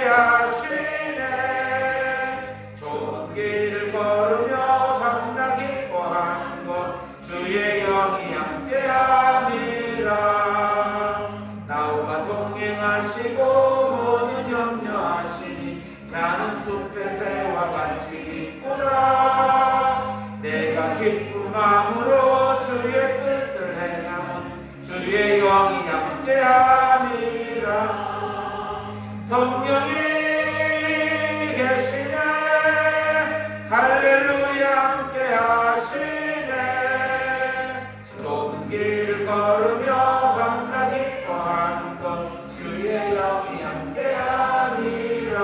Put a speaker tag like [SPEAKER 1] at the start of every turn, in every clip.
[SPEAKER 1] 하시네. 좋은 길을 걸으며 밤낮 기뻐하는 것 주의 영이 함께함이라. 나와 동행하시고 모든 염려하시니 나는 숲의 새와 같이 기쁘다. 내가 기쁜 마음으로 주의 뜻을 행하면 주의 영이 함께함이라. 성령이 계시네. 할렐루야 함께하시네. 좁은 길을 걸으며 밤낮 기뻐하는 것 주의 영이 함께하니라.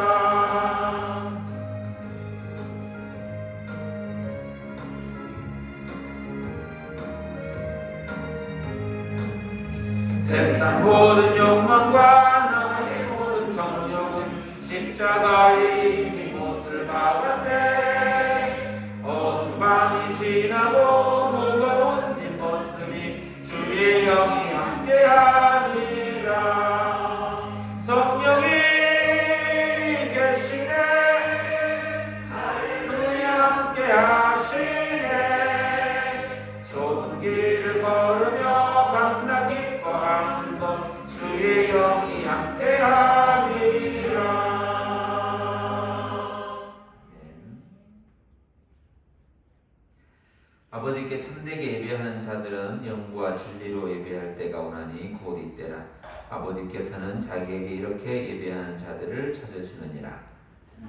[SPEAKER 1] 세상 모든 욕망과 나의 모든 정욕은 십자가에 이미 못을 박았네. 어두운 밤이 지나고 무거운 짐 벗으니 주의 영이 함께하니라. 성령이 계시네. 할렐루야 함께하시네. 좁은 길을 걸으며 밤낮 기뻐하는 것 주의 영이 함께하니라.
[SPEAKER 2] 아버지께 참되게 예배하는 자들은 영과 진리로 예배할 때가 오나니 곧 이때라. 아버지께서는 자기에게 이렇게 예배하는 자들을 찾으시느니라.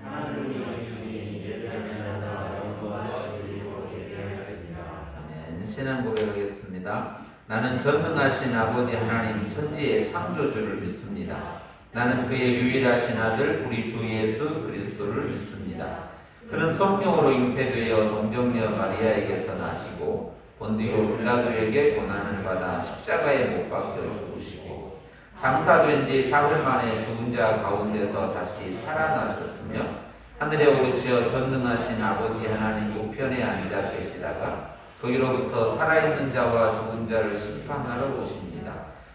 [SPEAKER 3] 하나님의 주님 예배하는 자가 영과 진리로 예배하리라.
[SPEAKER 2] 아멘. 신앙 고백하겠습니다. 나는 전능하신 아버지 하나님 천지의 창조주를 믿습니다. 나는 그의 유일하신 아들 우리 주 예수 그리스도를 믿습니다. 그는 성령으로 잉태되어 동정녀 마리아에게서 나시고 본디오 빌라도에게 고난을 받아 십자가에 못 박혀 죽으시고 장사된 지 사흘 만에 죽은 자 가운데서 다시 살아나셨으며 하늘에 오르시어 전능하신 아버지 하나님 우편에 앉아 계시다가 거기로부터 살아있는 자와 죽은 자를 심판하러 오십니다.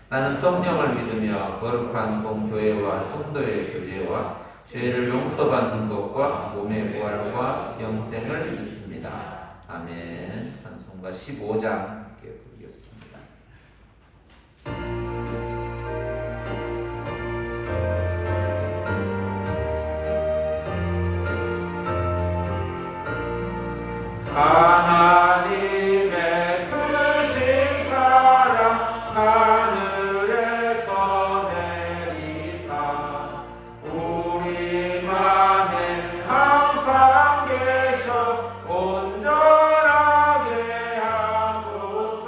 [SPEAKER 2] 나는 성령을 믿으며 거룩한 공교회와 성도의 교제와 죄를 용서받는 것과 몸의 부활과 영생을 믿습니다. 아멘. 찬송가 15장 함께 부르겠습니다.
[SPEAKER 1] 하나님의 크신 사랑 하늘에서 내리사 우리만에 항상 계셔 온전하게 하소서.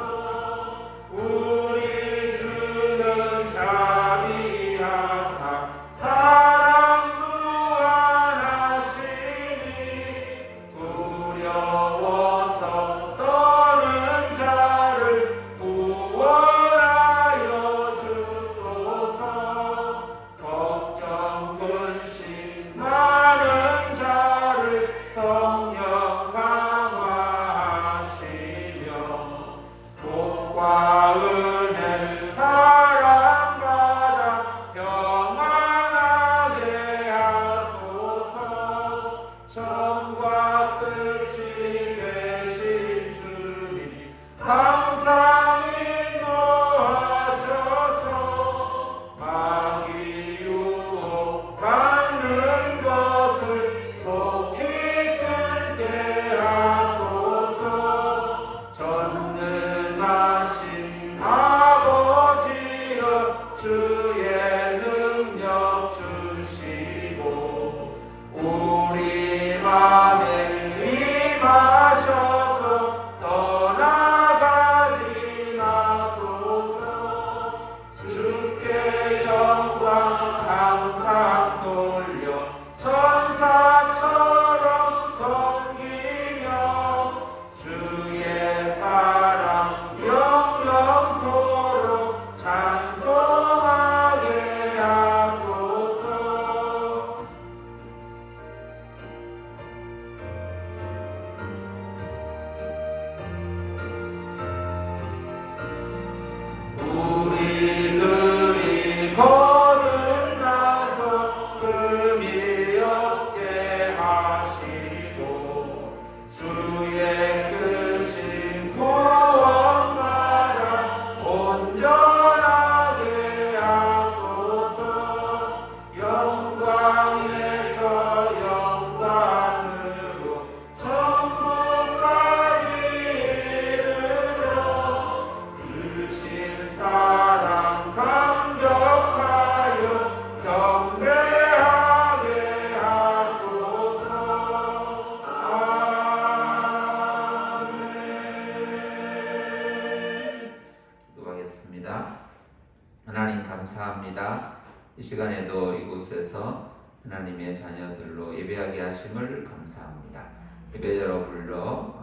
[SPEAKER 2] 시간에도 이곳에서 하나님의 자녀들로 예배하게 하심을 감사합니다. 예배자로 불러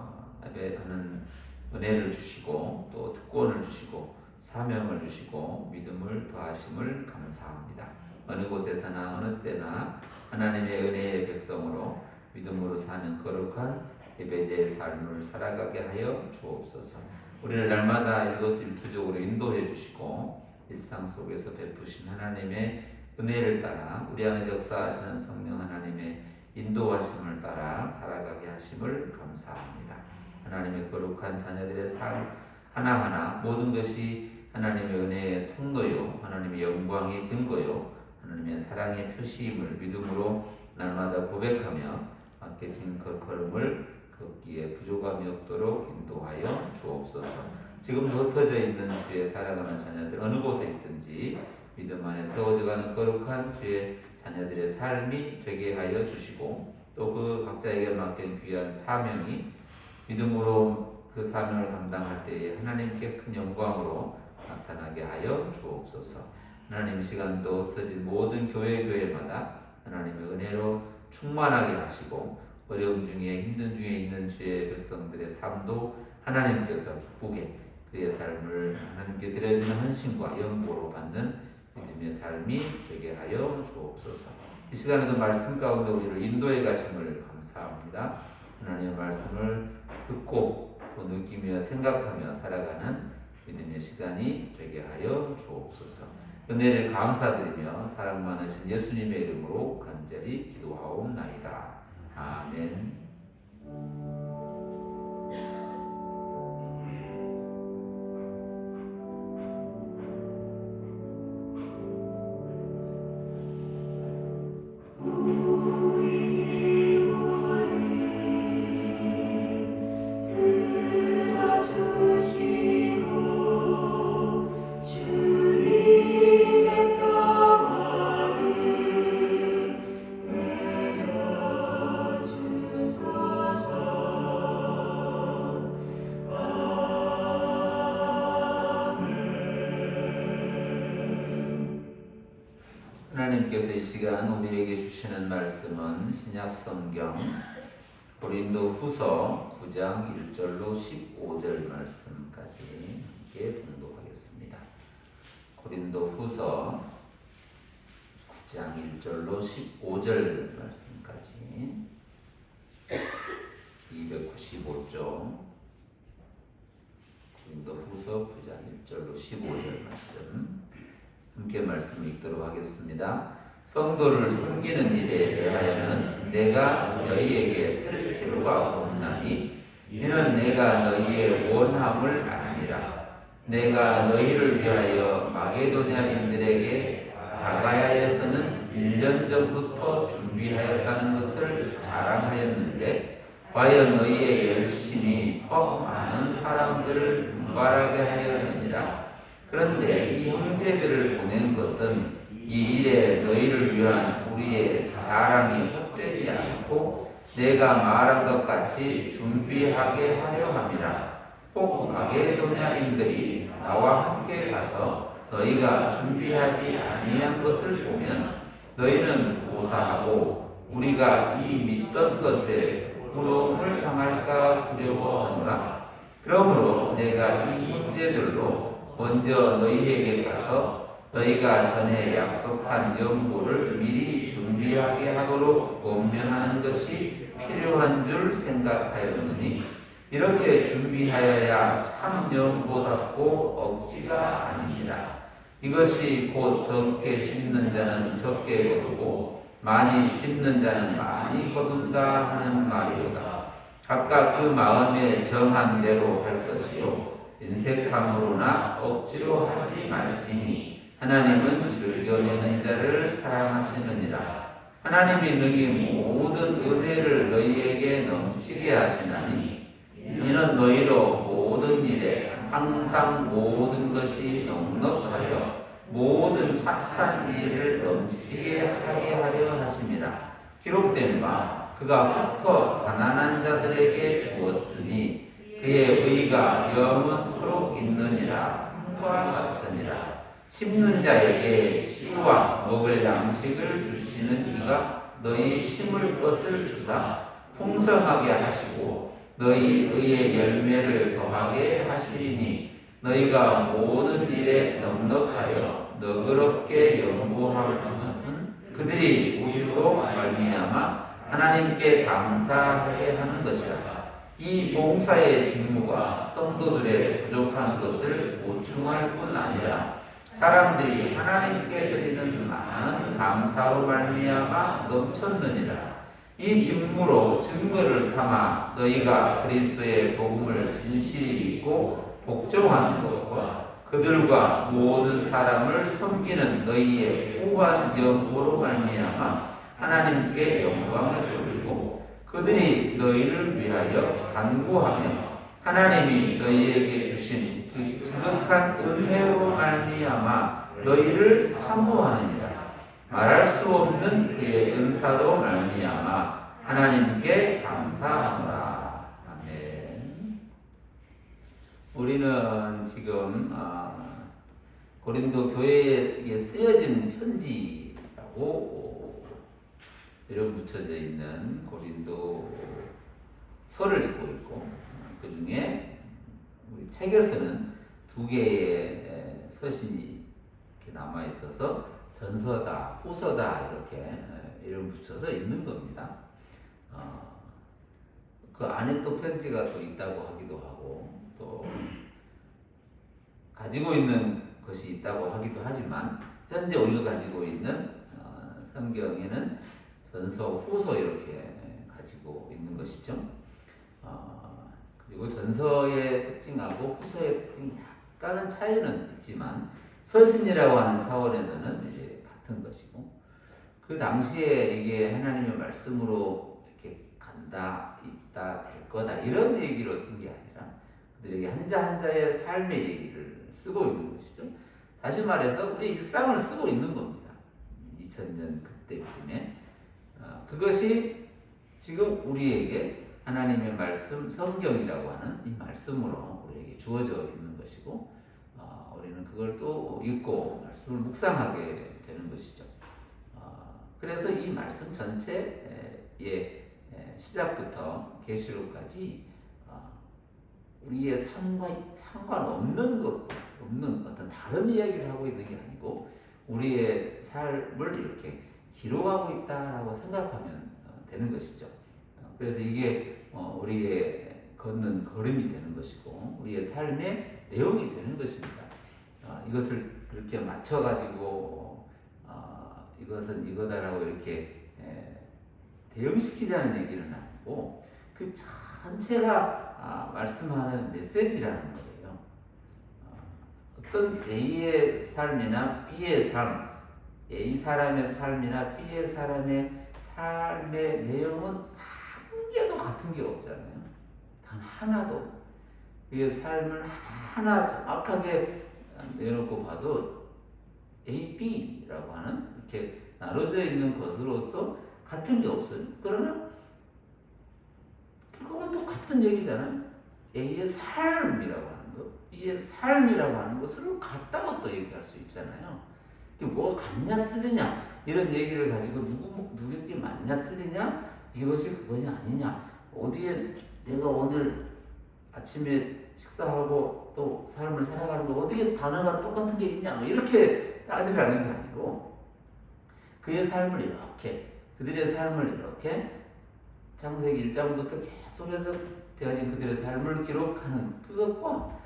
[SPEAKER 2] 예배하는 은혜를 주시고 또 특권을 주시고 사명을 주시고 믿음을 더하심을 감사합니다. 어느 곳에서나 어느 때나 하나님의 은혜의 백성으로 믿음으로 사는 거룩한 예배자의 삶을 살아가게 하여 주옵소서. 우리를 날마다 일거수일투족으로 인도해 주시고 일상 속에서 베푸신 하나님의 은혜를 따라 우리 안에 역사하시는 성령 하나님의 인도하심을 따라 살아가게 하심을 감사합니다. 하나님의 거룩한 자녀들의 삶 하나하나 모든 것이 하나님의 은혜의 통로요, 하나님의 영광의 증거요, 하나님의 사랑의 표시임을 믿음으로 날마다 고백하며 맡겨진 그 걸음을 걷기에 부족함이 없도록 인도하여 주옵소서. 지금도 흩어져 있는 주의 사랑하는 자녀들 어느 곳에 있든지 믿음 안에 세워져가는 거룩한 주의 자녀들의 삶이 되게 하여 주시고 또 그 각자에게 맡긴 귀한 사명이 믿음으로 그 사명을 감당할 때에 하나님께 큰 영광으로 나타나게 하여 주옵소서. 하나님 시간도 흩어진 모든 교회마다 하나님의 은혜로 충만하게 하시고 어려움 중에 힘든 중에 있는 주의 백성들의 삶도 하나님께서 기쁘게 그의 삶을 하나님께 드려지는 헌신과 연보로 받는 믿음의 삶이 되게 하여 주옵소서. 이 시간에도 말씀 가운데 우리를 인도해 가심을 감사합니다. 하나님의 말씀을 듣고 또 느끼며 생각하며 살아가는 믿음의 시간이 되게 하여 주옵소서. 은혜를 감사드리며 사랑 많으신 예수님의 이름으로 간절히 기도하옵나이다. 아멘. 하나님께서 이 시간 우리에게 주시는 말씀은 신약 성경 고린도 후서 9장 1절로 15절 말씀까지 함께 봉독하겠습니다. 고린도 후서 9장 1절로 15절 말씀까지 295쪽 고린도 후서 9장 1절로 15절 말씀 함께 말씀 읽도록 하겠습니다. 성도를 섬기는 일에 대하여는 내가 너희에게 쓸 필요가 없나니 이는 내가 너희의 원함을 아니라 내가 너희를 위하여 마게도냐인들에게 아가야에서는 1년 전부터 준비하였다는 것을 자랑하였는데 과연 너희의 열심이 더 많은 사람들을 분발하게 하였느니라. 그런데 이 형제들을 보낸 것은 이 일에 너희를 위한 우리의 자랑이 헛되지 않고 내가 말한 것 같이 준비하게 하려 함이라. 꼭 마게도냐인들이 나와 함께 가서 너희가 준비하지 아니한 것을 보면 너희는 고사하고 우리가 이 믿던 것에 부끄러움을 당할까 두려워하노라. 그러므로 내가 이 문제들로 먼저 너희에게 가서 너희가 전에 약속한 연보를 미리 준비하게 하도록 권면하는 것이 필요한 줄 생각하였느니 이렇게 준비하여야 참 연보답고 억지가 아니니라. 이것이 곧 적게 심는 자는 적게 거두고 많이 심는 자는 많이 거둔다 하는 말이로다. 각각 그 마음에 정한 대로 할 것이요 인색함으로나 억지로 하지 말지니 하나님은 즐겨내는 자를 사랑하시느니라. 하나님이 능히 모든 은혜를 너희에게 넘치게 하시나니 이는 너희로 모든 일에 항상 모든 것이 넉넉하여 모든 착한 일을 넘치게 하게 하려 하심이라. 기록된 바 그가 흩어 가난한 자들에게 주었으니 그의 의가 영원토록 있느니라 함과 같으니라. 심는 자에게 씨와 먹을 양식을 주시는 이가 너희 심을 것을 주사 풍성하게 하시고 너희 의의 열매를 더하게 하시리니 너희가 모든 일에 넉넉하여 너그럽게 연구하는 그들이 우리로 말미암아 하나님께 감사하게 하는 것이라. 이 봉사의 직무가 성도들의 부족한 것을 보충할 뿐 아니라 사람들이 하나님께 드리는 많은 감사로 말미암아 넘쳤느니라. 이 직무로 증거를 삼아 너희가 그리스도의 복음을 진실히 믿고 복종하는 것과 그들과 모든 사람을 섬기는 너희의 후한 연보로 말미암아 하나님께 영광을 돌리고 그들이 너희를 위하여 간구하며 하나님이 너희에게 주신 그 지극한 은혜로 말미암아 너희를 사모하느니라. 말할 수 없는 그의 은사로 말미암아 하나님께 감사하노라. 아멘. 우리는 지금 고린도 교회에 쓰여진 편지라고 이름 붙여져 있는 고린도 서를 읽고 있고 그 중에 우리 책에서는 2개의 서신이 이렇게 남아 있어서 전서다, 후서다 이렇게 이름 붙여서 있는 겁니다. 그 안에 또 편지가 또 있다고 하기도 하고 또 가지고 있는 것이 있다고 하기도 하지만 현재 우리가 가지고 있는 성경에는 전서, 후서 이렇게 가지고 있는 것이죠. 그리고 전서의 특징하고 후서의 특징이 약간은 차이는 있지만 서신이라고 하는 차원에서는 이제 같은 것이고 그 당시에 이게 하나님의 말씀으로 이렇게 간다, 있다, 될 거다 이런 얘기로 쓴 게 아니라 그들에게 한자 한자의 삶의 얘기를 쓰고 있는 것이죠. 다시 말해서 우리 일상을 쓰고 있는 겁니다. 2000년 그때쯤에 그것이 지금 우리에게 하나님의 말씀, 성경이라고 하는 이 말씀으로 우리에게 주어져 있는 것이고 우리는 그걸 또 읽고 말씀을 묵상하게 되는 것이죠. 그래서 이 말씀 전체의 시작부터 계시록까지 우리의 삶과 상관없는 것, 없는 어떤 다른 이야기를 하고 있는 게 아니고 우리의 삶을 이렇게 기록하고 있다라고 생각하면 되는 것이죠. 그래서 이게 우리의 걷는 걸음이 되는 것이고 우리의 삶의 내용이 되는 것입니다. 이것을 그렇게 맞춰가지고 이것은 이거다라고 이렇게 대응시키자는 얘기는 아니고 그 전체가 말씀하는 메시지라는 거예요. 어떤 A의 삶이나 B의 삶, A 사람의 삶이나 B의 사람의 삶의 내용은 한 개도 같은 게 없잖아요. 단 하나도. 그의 삶을 하나 정확하게 내놓고 봐도 A, B라고 하는 이렇게 나눠져 있는 것으로서 같은 게 없어요. 그러나 그건 또 같은 얘기잖아요. A의 삶이라고 하는 것, B의 삶이라고 하는 것을 같다고 또 얘기할 수 있잖아요. 뭐 같냐 틀리냐 이런 얘기를 가지고 누구에게 맞냐 틀리냐 이것이 그거냐 아니냐 어디에 내가 오늘 아침에 식사하고 또 삶을 살아가는 거 어떻게 단어가 똑같은 게 있냐 이렇게 따지라는 게 아니고 그의 삶을 이렇게 그들의 삶을 이렇게 창세기 1장부터 계속해서 되어진 그들의 삶을 기록하는 그것과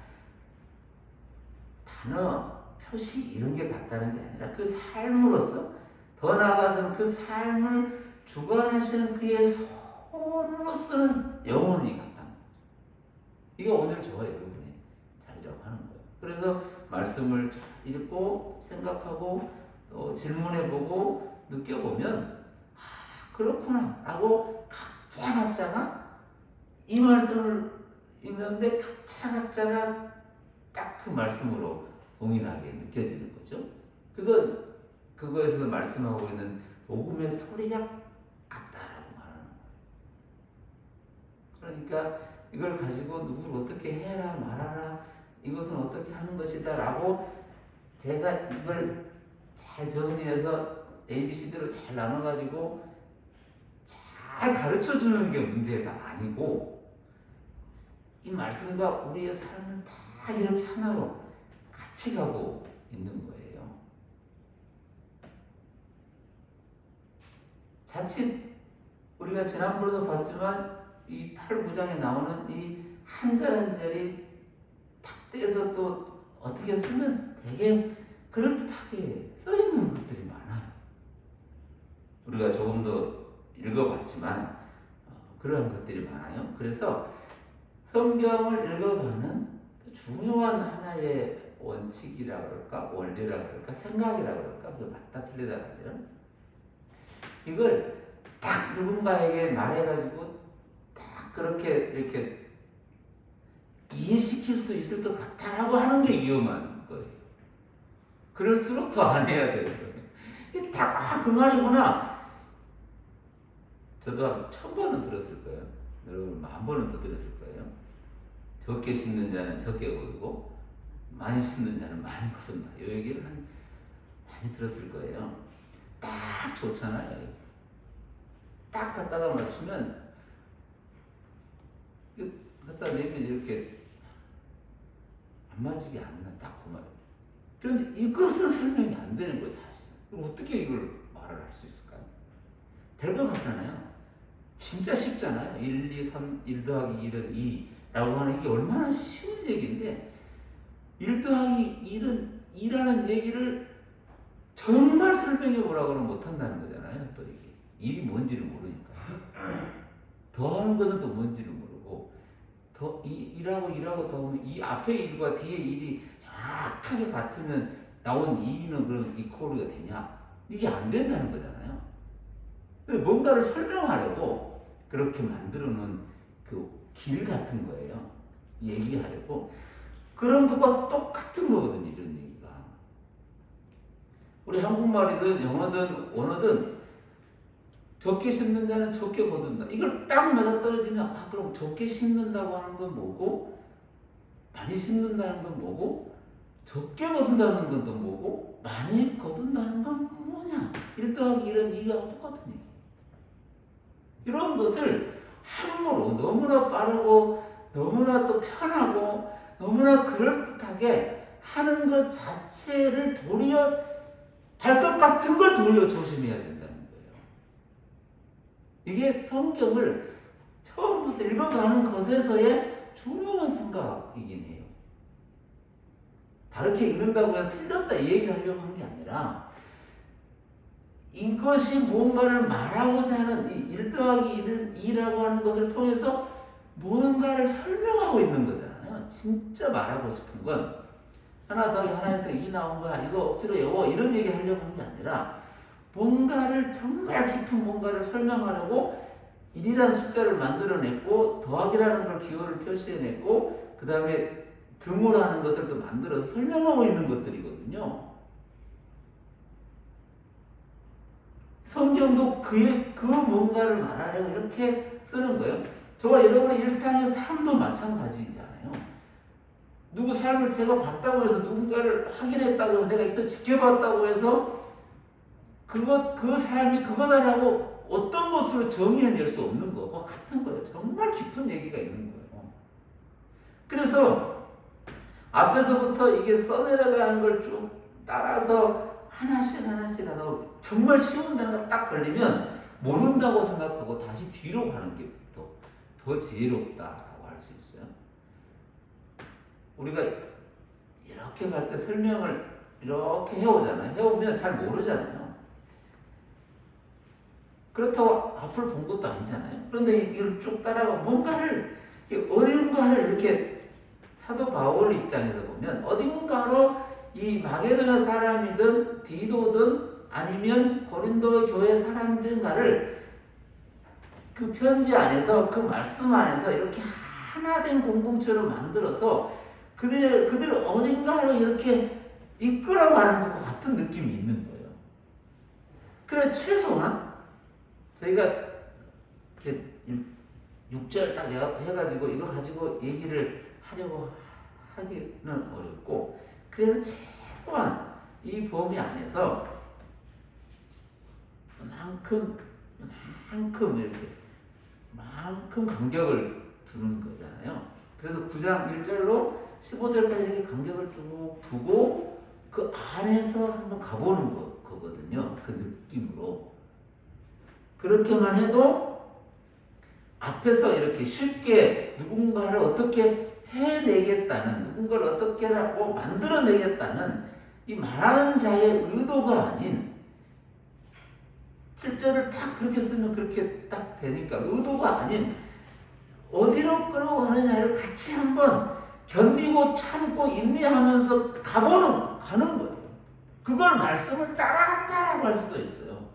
[SPEAKER 2] 단어 표시 이런 게 같다는 게 아니라 그 삶으로서 더 나아가서는 그 삶을 주관하시는 그의 손으로 쓰는 영혼이 같다는 거죠. 이게 오늘 저와 여러분의 자리라고 하는 거예요. 그래서 말씀을 잘 읽고 생각하고 또 질문해보고 느껴보면 그렇구나 라고 각자가 이 말씀을 읽는데 각자가 딱 그 말씀으로 동일하게 느껴지는 거죠. 그거에서 말씀하고 있는 복음의 소리가 같다라고 말하는 거예요. 그러니까 이걸 가지고 누구를 어떻게 해라 말아라 이것은 어떻게 하는 것이다 라고 제가 이걸 잘 정리해서 ABCD로 잘 나눠가지고 잘 가르쳐 주는 게 문제가 아니고 이 말씀과 우리의 삶을 다 이렇게 하나로 같이 가고 있는 거예요. 자칫 우리가 지난번에도 봤지만 이 8, 9장에 나오는 이 한 절 한 절이 탁 떼서 또 어떻게 쓰면 되게 그럴듯하게 써있는 것들이 많아요. 우리가 조금 더 읽어봤지만 그러한 것들이 많아요. 그래서 성경을 읽어가는 중요한 하나의 원칙이라 그럴까, 원리라 그럴까, 생각이라 그럴까, 그 맞다 틀리다가 아니라 이걸 딱 누군가에게 말해가지고 딱 그렇게 이렇게 이해시킬 수 있을 것 같다라고 하는 게 위험한 거예요. 그럴수록 더 안 해야 되는 거예요. 이게 다 그 말이구나. 저도 한 1000번은 들었을 거예요. 여러분 10,000번은 더 들었을 거예요. 적게 씹는 자는 적게 거두고 많이 씹는 자는 많이 거둔다. 이 얘기를 많이 들었을 거예요. 딱 좋잖아요. 딱 갖다가 맞추면 갖다 내면 이렇게 안 맞지게 않는 딱 그 말. 그런데 이것은 설명이 안 되는 거예요, 사실. 어떻게 이걸 말을 할 수 있을까요? 될 것 같잖아요. 진짜 쉽잖아요. 1, 2, 3, 1 더하기 1은 2라고 하는 게 얼마나 쉬운 얘기인데 1 더하기 1은 2라는 얘기를 정말 설명해 보라고는 못한다는 거잖아요. 또 이게 일이 뭔지를 모르니까 더하는 것은 또 뭔지를 모르고 더 일하고 더하면 이 앞에 일과 뒤에 일이 약하게 같으면 나온 2는 그러면 이퀄이 되냐? 이게 안 된다는 거잖아요. 뭔가를 설명하려고 그렇게 만들어 놓은 그 길 같은 거예요. 얘기하려고 그런 것과 똑같은 거거든요. 이런 얘기가 우리 한국말이든 영어든 언어든 적게 씹는 자는 적게 거둔다. 이걸 딱 맞아떨어지면 그럼 적게 씹는다고 하는 건 뭐고 많이 씹는다는 건 뭐고 적게 거둔다는 건 또 뭐고 많이 거둔다는 건 뭐냐. 1 더하기 1은 2가 똑같은 얘기. 이런 것을 함부로 너무나 빠르고 너무나 또 편하고 너무나 그럴듯하게 하는 것 자체를 도리어 할 것 같은 걸 도리어 조심해야 된다는 거예요. 이게 성경을 처음부터 읽어가는 것에서의 중요한 생각이긴 해요. 다르게 읽는다고 해서 틀렸다 이 얘기를 하려고 한 게 아니라 이것이 뭔가를 말하고자 하는 이 1 더하기 1은 2라고 하는 것을 통해서 무언가를 설명하고 있는 거잖아요. 진짜 말하고 싶은 건 하나 더하기 하나에서 2 나온 거야. 이거 억지로 외워. 이런 얘기 하려고 한 게 아니라 뭔가를 정말 깊은 뭔가를 설명하려고 1이라는 숫자를 만들어냈고 더하기라는 걸 기호를 표시해냈고 그 다음에 등호라는 것을 또 만들어서 설명하고 있는 것들이거든요. 성경도 그 뭔가를 말하려고 이렇게 쓰는 거예요. 저와 여러분의 일상의 삶도 마찬가지잖아요. 누구 삶을 제가 봤다고 해서 누군가를 확인했다고 해서 내가 이거 지켜봤다고 해서 그 삶이 그거다라고 어떤 것으로 정의해낼 수 없는 거고 같은 거예요. 정말 깊은 얘기가 있는 거예요. 그래서 앞에서부터 이게 써내려가는 걸 쭉 따라서 하나씩 하다 정말 쉬운 단어가 딱 걸리면 모른다고 생각하고 다시 뒤로 가는 게 더 지혜롭다라고 할 수 있어요. 우리가 이렇게 갈 때 설명을 이렇게 해오잖아요. 해오면 잘 모르잖아요. 그렇다고 앞을 본 것도 아니잖아요. 그런데 이걸 쭉 따라가 뭔가를 어딘가를 이렇게 사도 바울 입장에서 보면 어딘가로 이 마게도냐 사람이든 디도든 아니면 고린도 교회 사람들인가를 그 편지 안에서 그 말씀 안에서 이렇게 하나된 공동체로 만들어서 그들을 어딘가로 이렇게 이끌어가는 것과 같은 느낌이 있는 거예요. 그래 최소한 저희가 이렇게 6절 딱 해가지고 이거 가지고 얘기를 하려고 하기는 어렵고 그래서 최소한 이 범위 안에서 만큼 간격을 두는 거잖아요. 그래서 9장 1절로 15절까지 이렇게 간격을 쭉 두고 그 안에서 한번 가보는 거거든요. 그 느낌으로. 그렇게만 해도 앞에서 이렇게 쉽게 누군가를 어떻게 해내겠다는, 누군가를 어떻게라고 만들어내겠다는 이 말하는 자의 의도가 아닌, 7절을 딱 그렇게 쓰면 그렇게 딱 되니까 의도가 아닌 어디로 끌어가느냐를 같이 한번 견디고 참고 인내하면서 가는 거예요. 그걸 말씀을 따라간다라고 할 수도 있어요.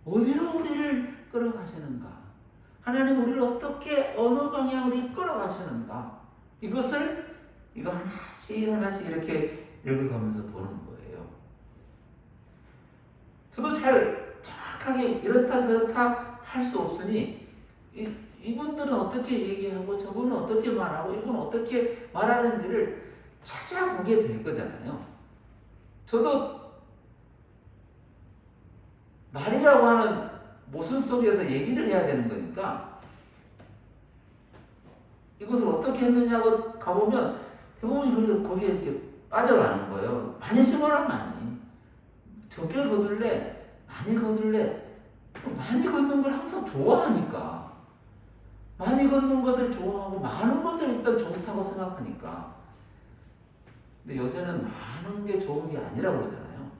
[SPEAKER 2] 어디로 우리를 끌어가시는가? 하나님 우리를 어떻게 어느 방향으로 이끌어가시는가? 이거 하나씩 이렇게 읽어가면서 보는 거예요. 저도 잘 정확하게 이렇다 저렇다 할 수 없으니 이분들은 어떻게 얘기하고 저분은 어떻게 말하고 이분은 어떻게 말하는지를 찾아보게 될 거잖아요. 저도 말이라고 하는 모순 속에서 얘기를 해야 되는 거니까 이것을 어떻게 했느냐고 가보면 대부분 거기에 이렇게 빠져가는 거예요. 많이 심어라 많이. 적게 거둘래 많이 거둘래. 많이 걷는 걸 항상 좋아하니까. 많이 걷는 것을 좋아하고 많은 것을 일단 좋다고 생각하니까. 근데 요새는 많은 게 좋은 게 아니라고 그러잖아요.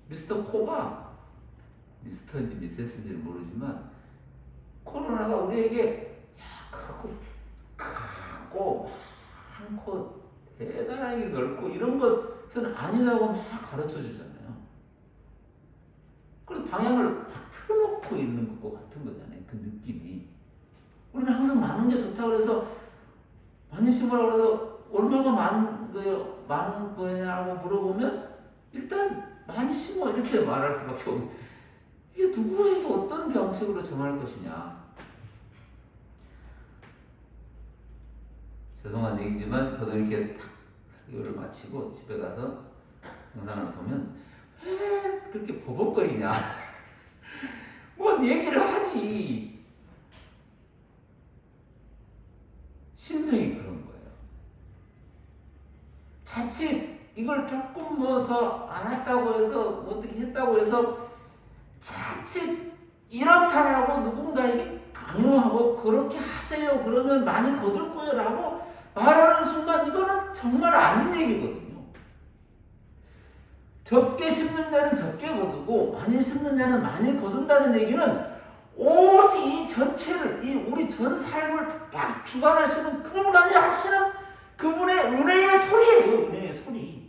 [SPEAKER 2] 미스터 코가 미스터인지 미세스인지는 모르지만 코로나가 우리에게 크고 많고 대단하게 넓고 이런 것은 아니라고 막 가르쳐 주잖아요. 그래서 방향을 확 틀어놓고 있는 것 같은 거잖아요. 그 느낌이. 우리는 항상 많은 게 좋다고 그래서 많이 심으라고 해서 얼마가 많은 거냐고 물어보면 일단 많이 심어 이렇게 말할 수밖에 없고 이게 누구에게 어떤 방식으로 정할 것이냐. 죄송한 얘기지만 저도 이렇게 딱 설교를 마치고 집에 가서 영상을 보면 왜 그렇게 버벅거리냐. 뭔 얘기를 하지. 심정이 그런 거예요. 자칫 이걸 조금 뭐 더 알았다고 해서 뭐 어떻게 했다고 해서 자칫 이렇다라고 누군가에게 강요하고 그렇게 하세요 그러면 많이 거둘 거예요 라고 말하는 순간 이거는 정말 아닌 얘기거든요. 적게 심는 자는 적게 거두고 많이 심는 자는 많이 거둔다는 얘기는 오직 이 전체를, 이 우리 전 삶을 딱 주관하시는 그분만이 하시는 그분의 은혜의 소리예요. 은혜의 소리.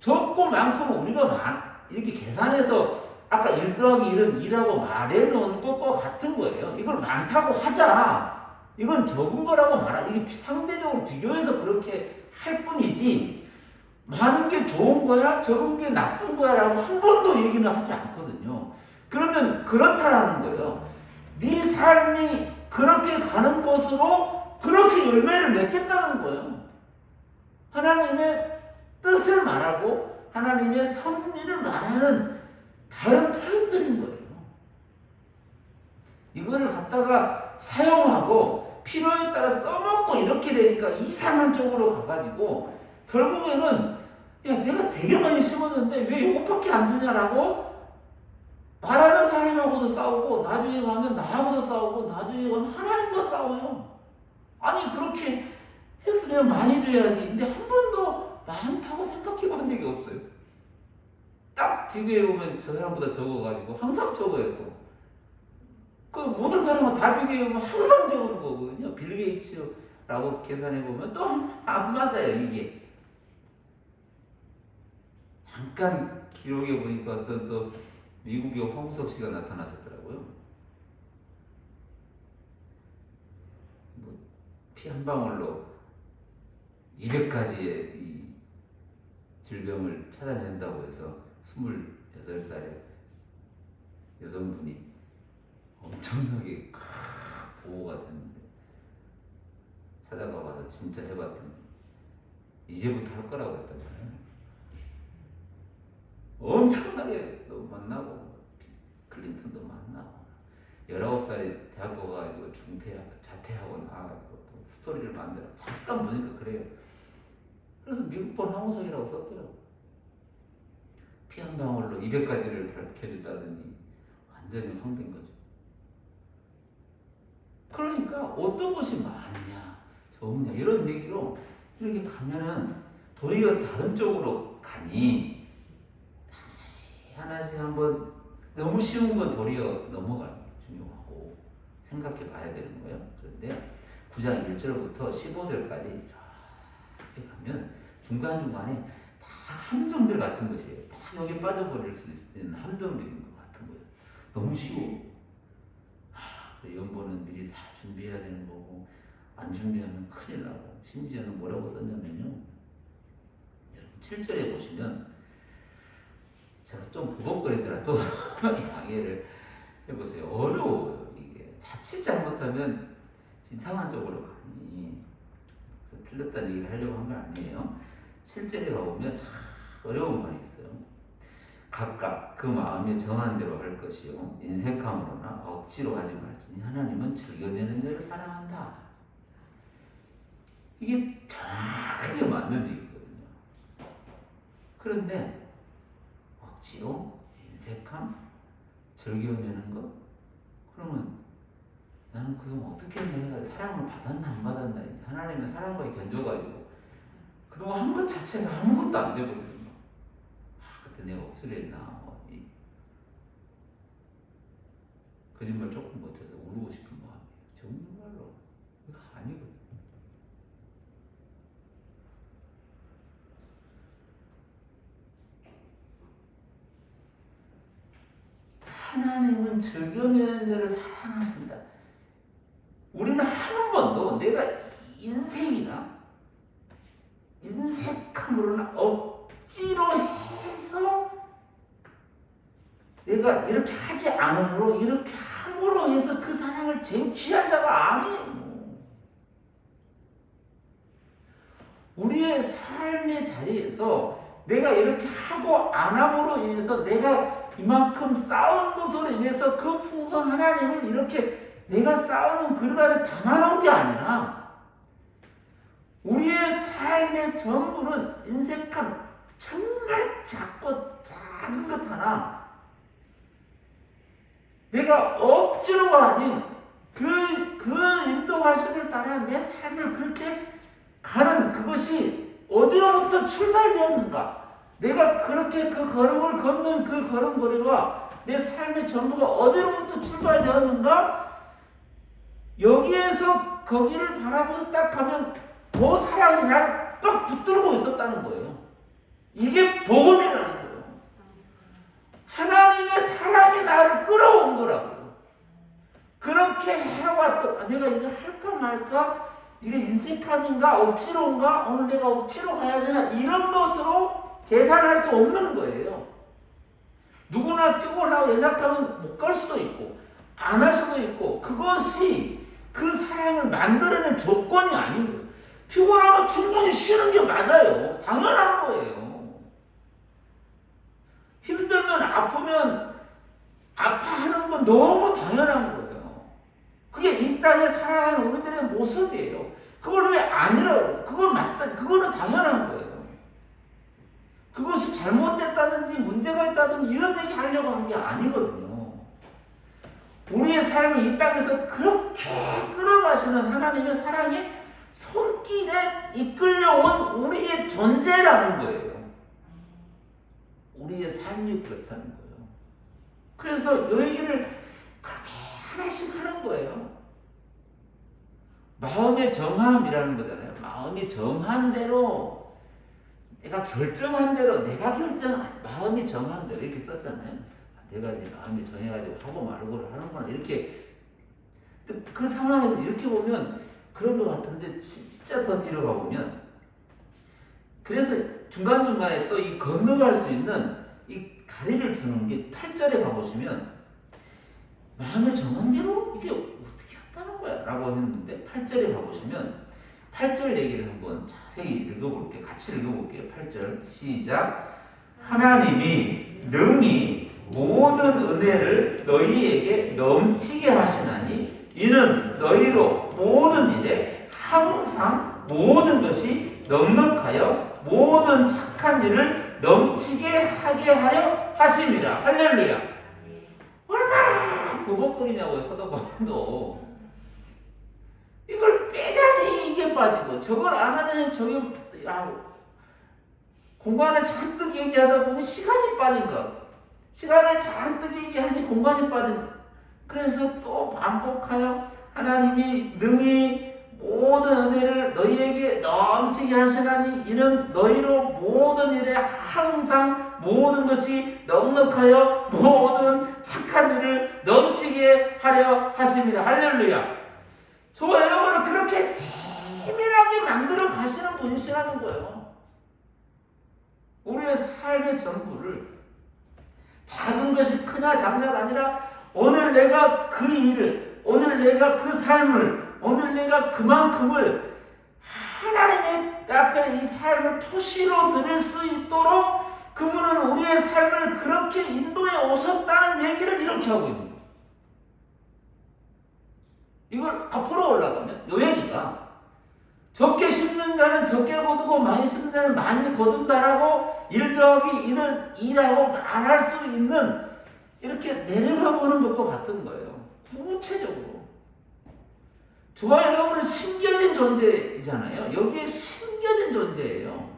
[SPEAKER 2] 적고 많고는 우리가 이렇게 계산해서 아까 1 더하기 1은 2라고 말해놓은 것과 같은 거예요. 이걸 많다고 하자. 이건 적은 거라고 이게 상대적으로 비교해서 그렇게 할 뿐이지 많은 게 좋은 거야? 적은 게 나쁜 거야? 라고 한 번도 얘기는 하지 않거든요. 그러면 그렇다라는 거예요. 네 삶이 그렇게 가는 것으로 그렇게 열매를 맺겠다는 거예요. 하나님의 뜻을 말하고 하나님의 섭리를 말하는 다른 표현들인 거예요. 이거를 갖다가 사용하고 필요에 따라 써먹고 이렇게 되니까 이상한 쪽으로 가가지고 결국에는 야 내가 되게 많이 심었는데 왜 이것밖에 안 주냐라고 말하는 사람하고도 싸우고 나중에 가면 나하고도 싸우고 나중에 가면 하나님과 싸워요. 아니 그렇게 했으면 많이 줘야지. 근데 한 번도 많다고 생각해 본 적이 없어요. 딱 비교해 보면 저 사람보다 적어가지고 항상 적어요 또. 그 모든 사람은 다 비교해 보면 항상 적은 거거든요. 빌 게이츠라고 계산해 보면 또 안 맞아요 이게. 잠깐 기록해 보니까 어떤 또 미국의 황우석 씨가 나타났었더라고요. 피 한 방울로 200가지의 이 질병을 찾아낸다고 해서 28살의 여성분이 엄청나게 보호가 됐는데 찾아가 봐서 진짜 해봤더니 이제부터 할 거라고 했다잖아요. 엄청나게 만나고 클린턴도 만나고 19살에 대학교 가가지고 자퇴하고 나와가지고 또 스토리를 만들어 잠깐 보니까 그래요. 그래서 미국본 항우석이라고 썼더라고. 피 한 방울로 200가지를 밝혀줬다더니 완전히 황된 거죠. 그러니까 어떤 것이 많냐 좋냐 이런 얘기로 이렇게 가면은 도리어 다른 쪽으로 가니 하나씩 한번 너무 쉬운 건 도리어 넘어가는 게 중요하고 생각해 봐야 되는 거예요. 그런데 9장 1절부터 15절까지 이렇게 가면 중간중간에 다 함정들 같은 것이에요. 다 여기 빠져버릴 수 있는 함정들인 것 같은 거예요. 너무 쉬워. 연보는 미리 다 준비해야 되는 거고 안 준비하면 큰일 나고 심지어는 뭐라고 썼냐면요. 여러분 7절에 보시면 제가 좀 버벅거리더라도 양해를 해보세요. 어려워요. 이게 자칫 잘못하면 이상한 쪽으로 가니 틀렸다는 얘기를 하려고 한 건 아니에요. 7절에 가보면 참 어려운 말이 있어요. 각각 그 마음에 정한 대로 할 것이요 인색함으로나 억지로 하지 말지니 하나님은 즐겨내는 자를 사랑한다. 이게 정확하게 맞는 얘기거든요. 그런데 억지로 인색함 즐겨내는 것 그러면 나는 그동안 어떻게 내가 사랑을 받았나 안 받았나 하나님의 사랑과의 견줘가지고 그동안 한 것 자체가 아무것도 안 돼버리는 거야. 그때 내가 억지로 했나 거짓말 조금 못해서 울고 싶은 마음이에요. 정말로 이거 아니거든. 하나님은 즐겨내는 자를 사랑하신다. 우리는 한 번도 내가 인색함으로나 억지로 해서 내가 이렇게 하지 않음으로 이렇게 함으로 해서 그 사랑을 쟁취한 자가 아니에요. 우리의 삶의 자리에서 내가 이렇게 하고 안 함으로 인해서 내가 이만큼 싸운 것으로 인해서 그 풍성 하나님을 이렇게 내가 싸우는 그릇 안에 담아놓은 게 아니라 우리의 삶의 전부는 인색함 정말 작은 것 하나 내가 억지로가 아닌 그 인도하심을 따라 내 삶을 그렇게 가는 그것이 어디로부터 출발되었는가? 내가 그렇게 그 걸음을 걷는 그 걸음걸이와 내 삶의 전부가 어디로부터 출발되었는가? 여기에서 거기를 바라보고 딱 가면 그 사랑이 나를 딱 붙들고 있었다는 거예요. 이게 복음이라는 거예요. 하나님의 사랑이 나를 끌어온 거라고. 그렇게 해왔던 내가 이거 할까 말까? 이게 인색함인가 억지로인가? 오늘 내가 억지로 가야 되나? 이런 것으로 계산할 수 없는 거예요. 누구나 피곤하고 연약하면 못 갈 수도 있고 안 할 수도 있고 그것이 그 사랑을 만들어낸 조건이 아니고 피곤하면 충분히 쉬는 게 맞아요. 당연한 거예요. 힘들면 아프면 아파하는 건 너무 당연한 거예요. 그게 이 땅에 살아가는 우리들의 모습이에요. 그걸 왜 아니라고? 그건 맞다. 그거는 당연한 거예요. 그것이 잘못됐다든지 문제가 있다든지 이런 얘기 하려고 한 게 아니거든요. 우리의 삶을 이 땅에서 그렇게 끌어가시는 하나님의 사랑이 손길에 이끌려온 우리의 존재라는 거예요. 우리의 삶이 그렇다는 거예요. 그래서 이 얘기를 그렇게 하나씩 하는 거예요. 마음의 정함이라는 거잖아요. 마음이 정한 대로 내가 결정한 대로 마음이 정한 대로 이렇게 썼잖아요. 내가 이제 마음이 정해가지고 하고 말고를 하는구나 이렇게 그 상황에서 이렇게 보면 그런 것 같은데 진짜 더 뒤로 가보면 그래서 중간중간에 또 이 건너갈 수 있는 이 다리를 두는 게 8절에 가보시면 마음을 정한 대로 이게 어떻게 한다는 거야 라고 했는데 8절에 가보시면 8절 얘기를 한번 자세히 읽어볼게요. 같이 읽어볼게요. 8절 시작. 하나님이 능히 모든 은혜를 너희에게 넘치게 하시나니 이는 너희로 모든 일에 항상 모든 것이 넉넉하여 모든 착한 일을 넘치게 하게 하려 하심이라. 할렐루야. 얼마나 버벅거리냐고요. 서도바울도 이걸 빼자니 이게 빠지고 저걸 안 하자니 저게 공간을 잔뜩 얘기하다 보니 시간이 빠진 것. 시간을 잔뜩 얘기하니 공간이 빠진 것. 그래서 또 반복하여 하나님이 능히 모든 은혜를 너희에게 넘치게 하시나니 이는 너희로 모든 일에 항상 모든 것이 넉넉하여 모든 착한 일을 넘치게 하려 하십니다. 할렐루야. 저와 여러분을 그렇게 세밀하게 만들어 가시는 분이시라는 거예요. 우리의 삶의 전부를 작은 것이 크냐 작냐가 아니라 오늘 내가 그 일을, 오늘 내가 그 삶을, 오늘 내가 그만큼을 하나님의 앞에 이 삶을 표시로 드릴 수 있도록 그분은 우리의 삶을 그렇게 인도해 오셨다는 얘기를 이렇게 하고 있는 거예요. 이걸 앞으로 올라가면 이 얘기가 적게 심는 자는 적게 거두고 많이 심는 자는 많이 거둔다라고 1 더하기 1은 2라고 말할 수 있는 이렇게 내려가 보는 것과 같은 거예요. 구체적으로. 저와 여러분은 심겨진 존재이잖아요. 여기에 심겨진 존재예요.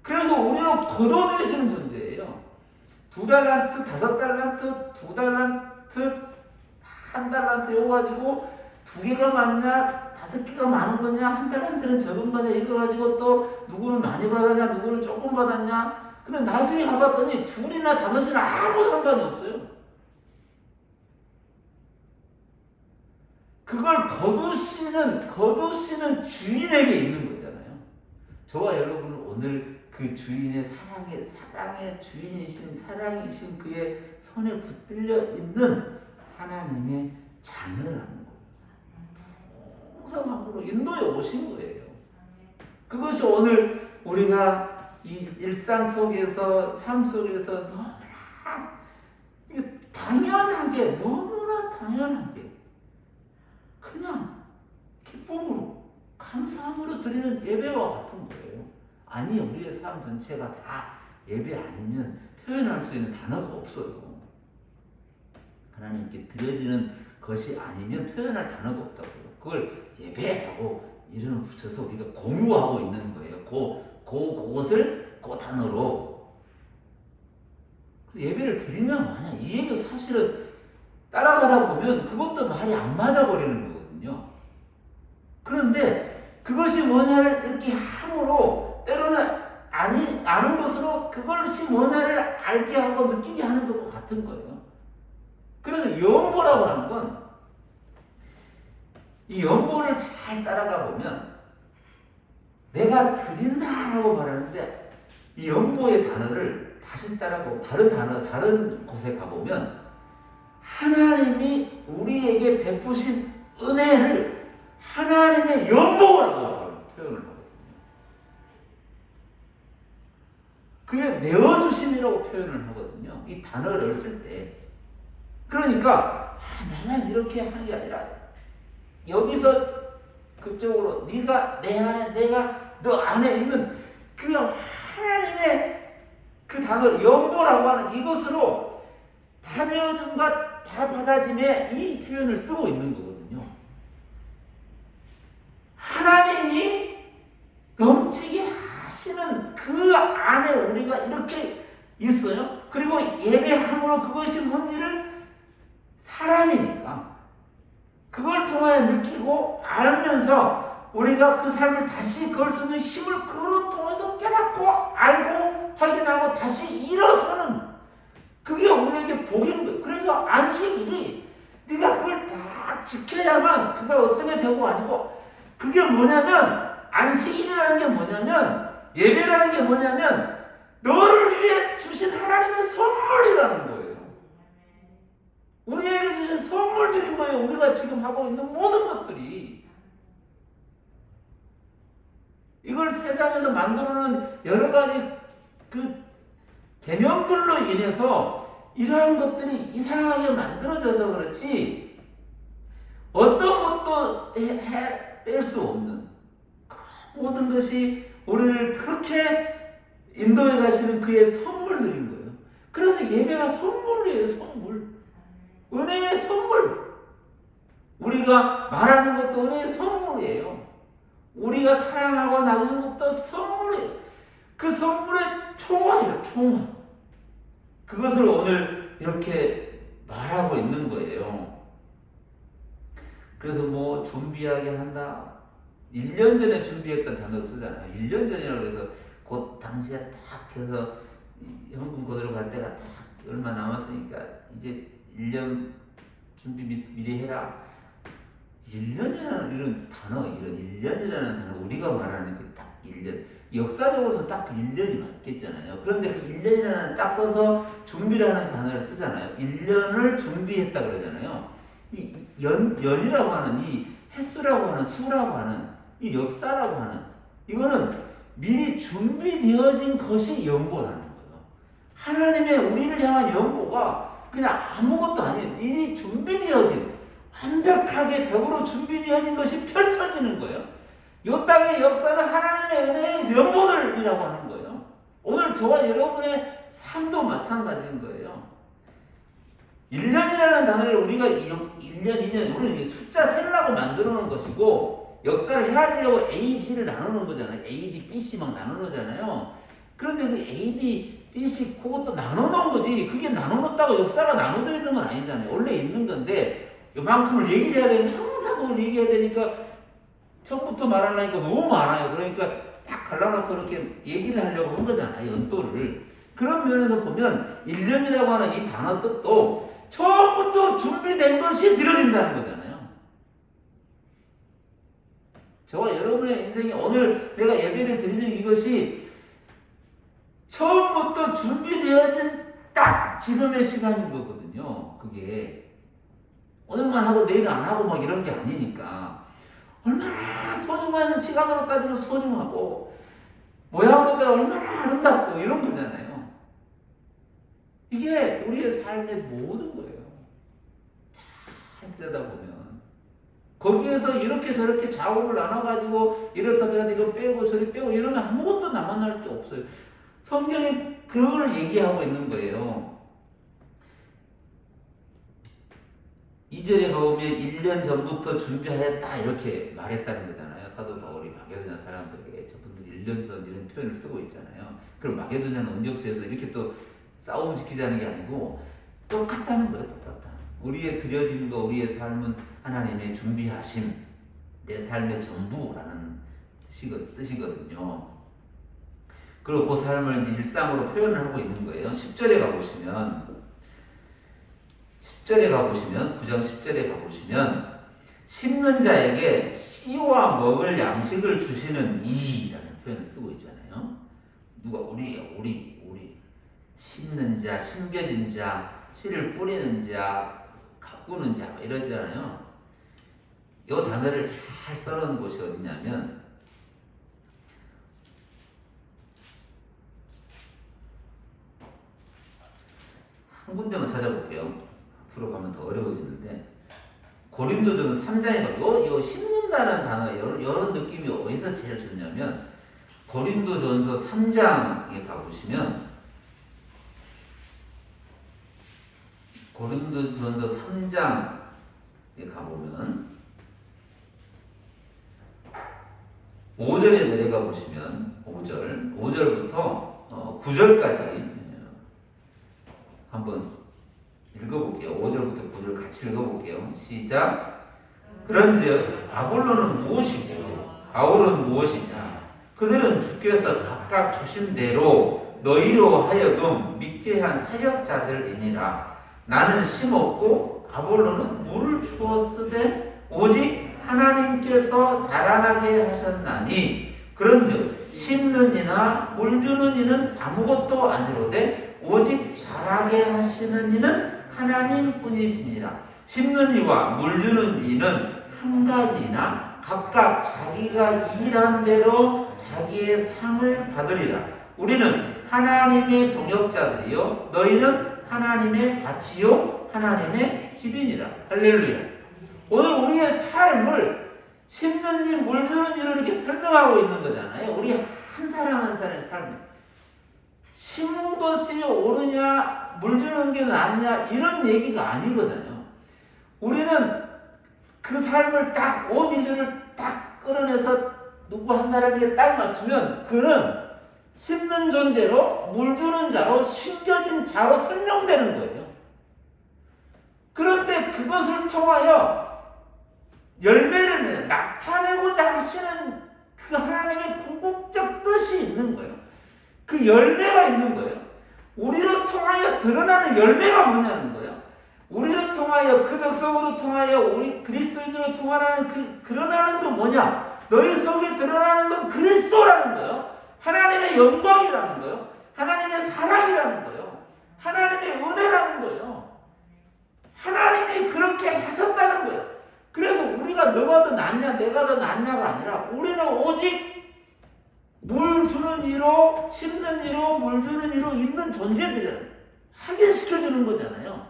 [SPEAKER 2] 그래서 우리는 걷어내시는 존재예요. 2달란트, 5달란트, 2달란트, 1달란트 이거 가지고 2개가 많냐 5개가 많은 거냐 1달란트는 적은 거냐 이거 가지고 또 누구는 많이 받았냐 누구는 조금 받았냐. 근데 나중에 가봤더니 2이나 5이나 아무 상관이 없어요. 그걸 거두시는 주인에게 있는 거잖아요. 저와 여러분은 오늘 그 주인의 사랑의 주인이신 사랑이신 그의 손에 붙들려 있는 하나님의 자녀라는 거예요. 풍성함으로 인도에 오신 거예요. 그것이 오늘 우리가 이 일상 속에서 삶 속에서 너무나 당연하게 너무나 당연하게 그냥 기쁨으로 감사함으로 드리는 예배와 같은 거예요. 아니 우리의 삶 전체가 다 예배 아니면 표현할 수 있는 단어가 없어요. 하나님께 드려지는 것이 아니면 표현할 단어가 없다고요. 그걸 예배라고 이름을 붙여서 우리가 공유하고 있는 거예요. 그것을 그 단어로 예배를 드리냐 마냐 이 얘기 사실은 따라가다 보면 그것도 말이 안 맞아 버리는 거거든요. 그런데 그것이 뭐냐를 이렇게 함으로 때로는 아는 것으로 그것이 뭐냐를 알게 하고 느끼게 하는 것과 같은 거예요. 그래서 연보라고 하는 건 이 연보를 잘 따라가 보면 내가 드린다라고 말하는데 이 연보의 단어를 다시 따라가고 다른 곳에 가보면 하나님이 우리에게 베푸신 은혜를 하나님의 연보라고 표현을 하거든요. 그게 내어주심이라고 표현을 하거든요. 이 단어를 쓸 때. 그러니까 나는 이렇게 하는 게 아니라 여기서 그쪽으로 네가 내 안에 내가 너 안에 있는 그 하나님의 그 단어를 연보라고 하는 이것으로 다 내어줌과 다 받아짐에 이 표현을 쓰고 있는 거거든요. 하나님이 넘치게 하시는 그 안에 우리가 이렇게 있어요. 그리고 예배함으로 그것이 뭔지를 사랑이니까 그걸 통하여 느끼고 알면서 우리가 그 삶을 다시 걸 수 있는 힘을 그걸 통해서 깨닫고 알고 확인하고 다시 일어서는 그게 우리에게 복인 거예요. 그래서 안식일이 네가 그걸 딱 지켜야만 그가 어떻게 되고 아니고 그게 뭐냐면 안식일이라는 게 뭐냐면 예배라는 게 뭐냐면 너를 위해 주신 하나님의 선물이라는 거예요. 우리에게 주신 선물들인 거예요. 우리가 지금 하고 있는 모든 것들이. 세상에서 만들어놓은 여러 가지 그 개념들로 인해서 이러한 것들이 이상하게 만들어져서 그렇지 어떤 것도 뺄 수 없는 모든 것이 우리를 그렇게 인도해 가시는 그의 선물들인 거예요. 그래서 예배가 선물이에요. 선물. 은혜의 선물. 우리가 말하는 것도 은혜의 선물이에요. 우리가 사랑하고 나누는 것도 선물이에요. 그 선물의 총화예요. 총화. 그것을 오늘 이렇게 말하고 있는 거예요. 그래서 뭐 준비하게 한다. 1년 전에 준비했던 단어 쓰잖아요. 1년 전이라고 해서 곧 당시에 딱 해서 현금 거두러 갈 때가 딱 얼마 남았으니까 이제 1년 준비 미리 해라. 1년이라는 이런 단어, 이런 1년이라는 단어, 우리가 말하는 그 딱 1년, 역사적으로서 딱 1년이 맞겠잖아요. 그런데 그 1년이라는 딱 써서 준비라는 단어를 쓰잖아요. 1년을 준비했다 그러잖아요. 이 연이라고 하는 이 횟수라고 하는 수라고 하는 이 역사라고 하는 이거는 미리 준비되어진 것이 연보라는 거예요. 하나님의 우리를 향한 연보가 그냥 아무것도 아니에요. 미리 준비되어진 완벽하게 벽으로 준비되어진 것이 펼쳐지는 거예요. 이 땅의 역사는 하나님의 은혜의 연보들이라고 하는 거예요. 오늘 저와 여러분의 삶도 마찬가지인 거예요. 1년이라는 단어를 우리가 1년, 2년, 우리는 숫자 세려고 만들어 놓은 것이고 역사를 헤아리려고 AD를 나누는 거잖아요. AD, BC 막 나누잖아요. 그런데 그 AD, BC 그것도 나눠놓은 거지. 그게 나눠놓았다고 역사가 나눠져 있는 건 아니잖아요. 원래 있는 건데 요만큼을 얘기를 해야 되니까 항상 그걸 얘기해야 되니까 처음부터 말하려니까 너무 많아요. 그러니까 딱 갈라놓고 이렇게 얘기를 하려고 한 거잖아요. 연도를. 그런 면에서 보면 1년이라고 하는 이 단어 뜻도 처음부터 준비된 것이 들어진다는 거잖아요. 저와 여러분의 인생에 오늘 내가 예배를 드리는 이것이 처음부터 준비되어진 딱 지금의 시간인 거거든요. 그게 오늘만 하고 내일 안 하고 막 이런 게 아니니까 얼마나 소중한 시간으로 따지면 소중하고 모양으로 따지면 얼마나 아름답고 이런 거잖아요. 이게 우리의 삶의 모든 거예요. 잘 들여다보면 거기에서 이렇게 저렇게 좌우를 나눠가지고 이렇다 저렇다 이거 빼고 저리 빼고 이러면 아무것도 남아날 게 없어요. 성경이 그걸 얘기하고 있는 거예요. 2절에 가보면 1년 전부터 준비하였다 이렇게 말했다는 거잖아요. 사도 바울이 마게도냐 사람들에게 저분들이 1년 전 이런 표현을 쓰고 있잖아요. 그럼 마게도냐는 언제부터 해서 이렇게 또 싸움 시키자는 게 아니고 똑같다는 거예요. 똑같다. 우리의 드려진 거, 우리의 삶은 하나님의 준비하심, 내 삶의 전부라는 뜻이거든요. 그리고 그 삶을 이제 일상으로 표현을 하고 있는 거예요. 10절에 가보시면 9장 10절에 가보시면 심는 자에게 씨와 먹을 양식을 주시는 이라는 표현을 쓰고 있잖아요. 누가 우리예요. 우리 심는 자, 심겨진 자, 씨를 뿌리는 자, 가꾸는 자 이러잖아요. 이 단어를 잘 써놓은 곳이 어디냐면 한 군데만 찾아볼게요. 앞으로 가면 더 어려워지는데 고린도전서 3장에 가면 요 심는다는 단어 이런 느낌이 어디서 제일 좋냐면 고린도전서 3장에 가보시면 고린도전서 3장에 가보면 5절에 내려가 보시면 5절부터 9절까지 한번 읽어볼게요. 5절부터 9절 같이 읽어볼게요. 시작. 그런즉 아볼로는 무엇이고 바울은 무엇이냐? 그들은 주께서 각각 주신 대로 너희로 하여금 믿게 한 사역자들이니라. 나는 심었고 아볼로는 물을 주었으되 오직 하나님께서 자라나게 하셨나니 그런즉 심는 이나 물 주는 이는 아무것도 아니로되 오직 자라게 하시는 이는 하나님뿐이시니라. 심는 이와 물 주는 이는 한 가지이나 각각 자기가 일한 대로 자기의 상을 받으리라. 우리는 하나님의 동역자들이요 너희는 하나님의 밭이요 하나님의 집이니라. 할렐루야. 오늘 우리의 삶을 심는 일, 물드는 일을 이렇게 설명하고 있는 거잖아요. 우리 한 사람 한 사람의 삶을. 심은 것이 옳으냐, 물주는 게 낫냐, 이런 얘기가 아니거든요. 우리는 그 삶을 딱, 온 인류를 딱 끌어내서 누구 한 사람에게 딱 맞추면 그는 심는 존재로, 물주는 자로, 심겨진 자로 설명되는 거예요. 그런데 그것을 통하여 열매를 나타내고자 하시는 그 하나님의 궁극적 뜻이 있는 거예요. 그 열매가 있는 거예요. 우리로 통하여 드러나는 열매가 뭐냐는 거예요. 우리로 통하여 그 백성으로 통하여 우리 그리스도인으로 통하는 드러나는 건 뭐냐? 너희 속에 드러나는 건 그리스도라는 거예요. 하나님의 영광이라는 거예요. 하나님의 사랑이라는 거예요. 하나님의 은혜라는 거예요. 하나님이 그렇게 하셨다는 거예요. 그래서 우리가 너가 더 낫냐 내가 더 낫냐가 아니라 우리는 오직 물 주는 이로 심는 이로 물 주는 이로 있는 존재들을 확인시켜주는 거잖아요.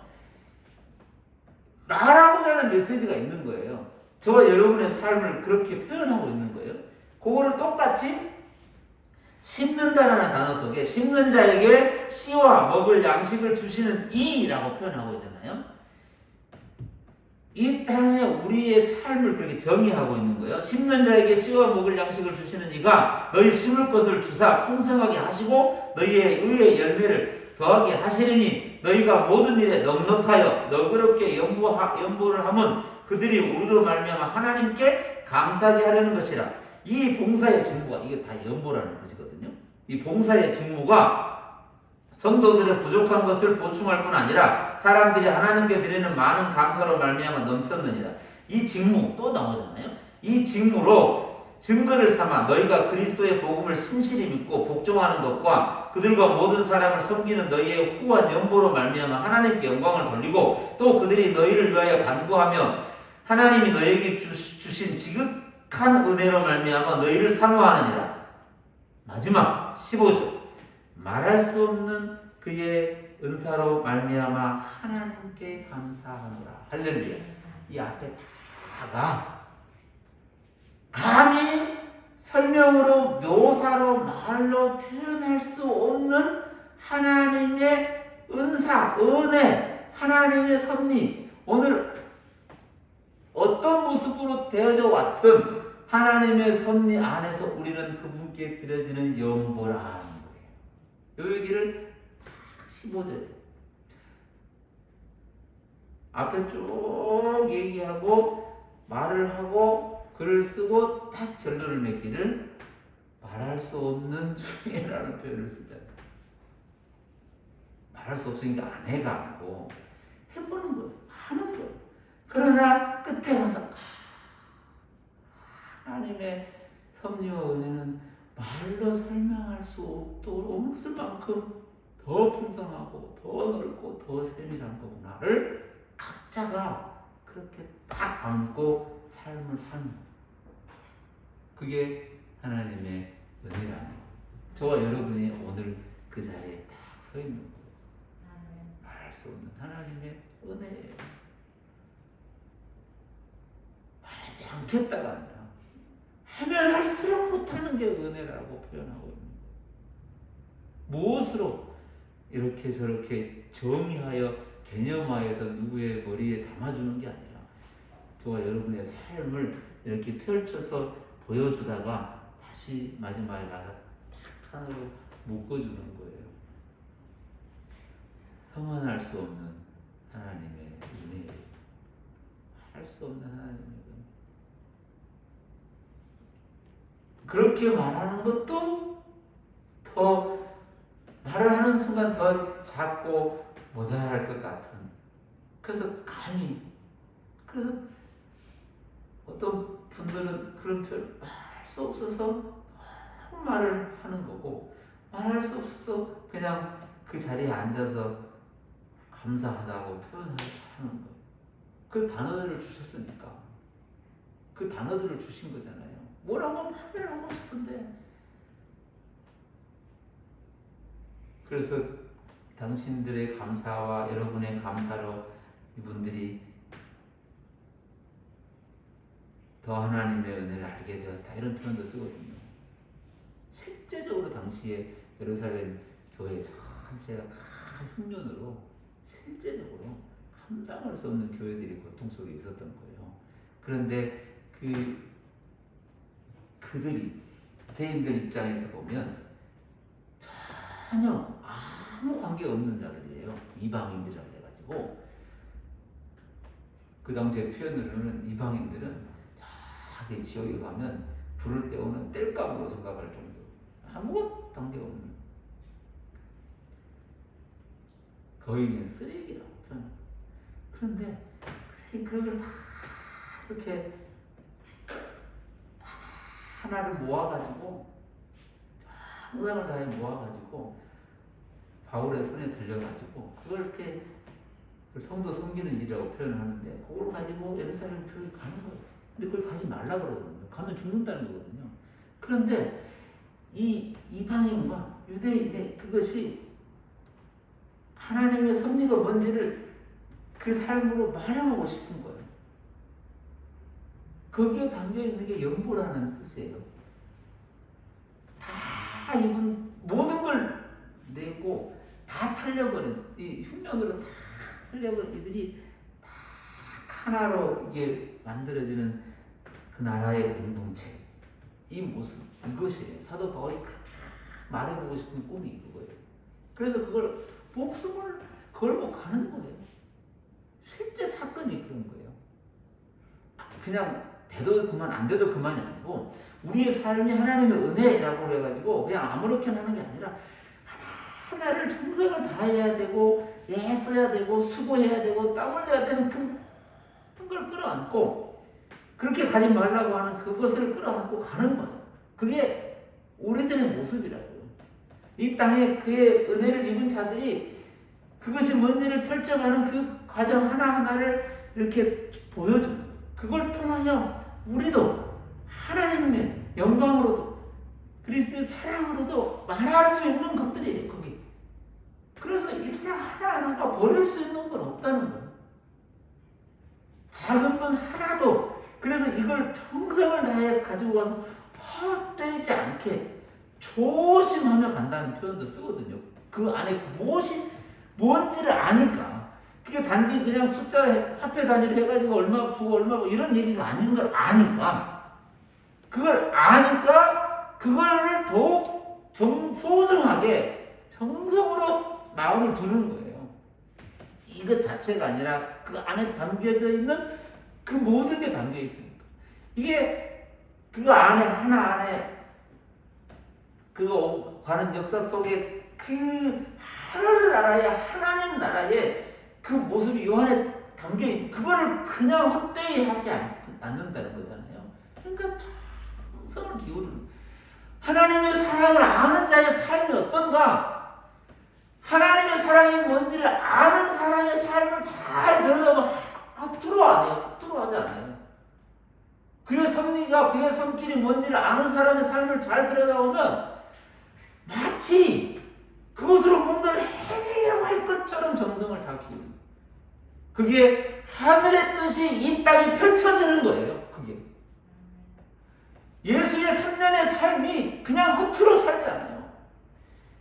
[SPEAKER 2] 나라고자 하는 메시지가 있는 거예요. 저와 여러분의 삶을 그렇게 표현하고 있는 거예요. 그거를 똑같이 심는다라는 단어 속에 심는 자에게 씨와 먹을 양식을 주시는 이라고 표현하고 있잖아요. 이 땅에 우리의 삶을 그렇게 정의하고 있는 거예요. 심는 자에게 씨와 먹을 양식을 주시는 이가 너희 심을 것을 주사 풍성하게 하시고 너희의 의의 열매를 더하게 하시리니 너희가 모든 일에 넉넉하여 너그럽게 연보를 하면 그들이 우리로 말미암아 하나님께 감사하게 하려는 것이라. 이 봉사의 직무가 이게 다 연보라는 뜻이거든요. 이 봉사의 직무가 성도들의 부족한 것을 보충할 뿐 아니라 사람들이 하나님께 드리는 많은 감사로 말미암아 넘쳤느니라. 이 직무 또 나오잖아요. 이 직무로 증거를 삼아 너희가 그리스도의 복음을 신실히 믿고 복종하는 것과 그들과 모든 사람을 섬기는 너희의 후한 연보로 말미암아 하나님께 영광을 돌리고 또 그들이 너희를 위하여 간구하며 하나님이 너희에게 주신 지극한 은혜로 말미암아 너희를 사모하느니라. 마지막 15절 말할 수 없는 그의 은사로 말미암아 하나님께 감사하노라. 할렐루야. 이 앞에 다가 감히 설명으로 묘사로 말로 표현할 수 없는 하나님의 은사, 은혜, 하나님의 섭리. 오늘 어떤 모습으로 되어져 왔든 하나님의 섭리 안에서 우리는 그분께 드려지는 연보라. 이 얘기를 딱 15절에 앞에 쭉 얘기하고 말을 하고 글을 쓰고 딱 결론을 맺기를 말할 수 없는 중에라는 표현을 쓰잖아요. 말할 수 없으니까 안 해가 아니고 해보는 거예요. 하는 거예요. 그러나 끝에 가서 하나님의 섭리와 은혜는 말로 설명할 수 없을 만큼 더 풍성하고 더 넓고 더 세밀한 거구나를 각자가 그렇게 딱 안고 삶을 사는 거예요. 그게 하나님의 은혜라는 거예요. 저와 여러분이 오늘 그 자리에 딱 서 있는 거예요. 말할 수 없는 하나님의 은혜예요. 말하지 않겠다가 아니라 하면 할수록 못하는 게 은혜라고 표현하고 있는 거예요. 무엇으로 이렇게 저렇게 정의하여 개념화해서 누구의 머리에 담아주는 게 아니라 저와 여러분의 삶을 이렇게 펼쳐서 보여주다가 다시 마지막에 가서 탁 하나로 묶어주는 거예요. 형언할 수 없는 하나님의 은혜, 할 수 없는 하나님의 은혜. 그렇게 말하는 것도 더 말을 하는 순간 더 작고 모자랄 것 같은. 그래서 감히 그래서 어떤 분들은 그런 표현 말할 수 없어서 너무 말을 하는 거고 말할 수 없어서 그냥 그 자리에 앉아서 감사하다고 표현하는 거예요. 그 단어들을 주셨으니까 그 단어들을 주신 거잖아요. 뭐라고 말을 하고 싶은데. 그래서 당신들의 감사와 여러분의 감사로 이분들이 더 하나님의 은혜를 알게 되었다, 이런 표현도 쓰거든요. 실제적으로 당시에 예루살렘 교회 전체가 큰 흉년으로 실제적으로 감당할 수 없는 교회들이 고통 속에 있었던 거예요. 그런데 그들이 유대인들 입장에서 보면 전혀 아무 관계 없는 자들이에요. 이방인들이라고 해가지고 그 당시에 표현으로는 이방인들은 자기 지역에 가면 불을 때우는 땔감으로 생각할 정도, 아무것도 관계없는, 거의 그냥 쓰레기라고 표현합니다. 그런데 그걸 다 이렇게 하나를 모아가지고, 정성을 다해 모아가지고 바울의 손에 들려가지고 그걸 이렇게 성도 섬기는 일이라고 표현을 하는데, 그걸 가지고 예루살렘 교회 가는 거예요. 근데 그걸 가지 말라 그러거든요. 가면 죽는다는 거거든요. 그런데 이 이방인과 유대인의 그것이 하나님의 섭리가 뭔지를 그 삶으로 말하고 싶은 거예요. 거기에 담겨 있는 게 연보라는 뜻이에요. 다 이분 모든 걸 내고 다 털려버린, 이 흉년으로 다 털려버린 이들이 다 하나로 이게 만들어지는 그 나라의 공동체, 이 모습, 이것이 사도 바울이 말해보고 싶은 꿈이 그거예요. 그래서 그걸 목숨을 걸고 가는 거예요. 실제 사건이 그런 거예요. 그냥 돼도 그만, 안 돼도 그만이 아니고 우리의 삶이 하나님의 은혜라고 그래가지고 그냥 아무렇게나 하는 게 아니라 하나하나를 정성을 다해야 되고 애써야 되고 수고해야 되고 땀 흘려야 되는 그 모든 걸 끌어안고, 그렇게 가지 말라고 하는 그것을 끌어안고 가는 거예요. 그게 우리들의 모습이라고요. 이 땅에 그의 은혜를 입은 자들이 그것이 뭔지를 펼쳐가는 그 과정 하나하나를 이렇게 보여주는, 그걸 통하여 우리도 하나님의 영광으로도 그리스도의 사랑으로도 말할 수 있는 것들이에요. 거기. 그래서 일상 하나하나가 버릴 수 있는 건 없다는 거예요. 작은 건 하나도. 그래서 이걸 정성을 다해 가지고 와서 헛되지 않게 조심하며 간다는 표현도 쓰거든요. 그 안에 무엇이 뭔지를 아니까. 그게 단지 그냥 숫자 화폐 단위로 해가지고 얼마 주고 얼마 이런 얘기가 아닌 걸 아니까, 그걸 아니까 그걸 더욱 소중하게 정성으로 마음을 두는 거예요. 이것 자체가 아니라 그 안에 담겨져 있는 그 모든 게 담겨 있으니까. 이게 그 안에 하나 안에 그거 가는 역사 속에 그 하늘 나라의 하나님 나라의 그 모습이 요 안에 담겨 있는, 그거를 그냥 헛되이 하지 않는다는 거잖아요. 그러니까 정성을 기울이는, 하나님의 사랑을 아는 자의 삶이 어떤가, 하나님의 사랑이 뭔지를 아는 사람의 삶을 잘 들여다보면 헛투로 안 해요. 헛투로 하지 않아요. 그의 섭리가, 그의 손길이 뭔지를 아는 사람의 삶을 잘 들여다보면 마치 그것으로 뭔가를 해내려고 할 것처럼 정성을 다 기울여요. 그게 하늘의 뜻이 이 땅에 펼쳐지는 거예요. 그게 예수의 3년의 삶이 그냥 허투루 살지 않아요.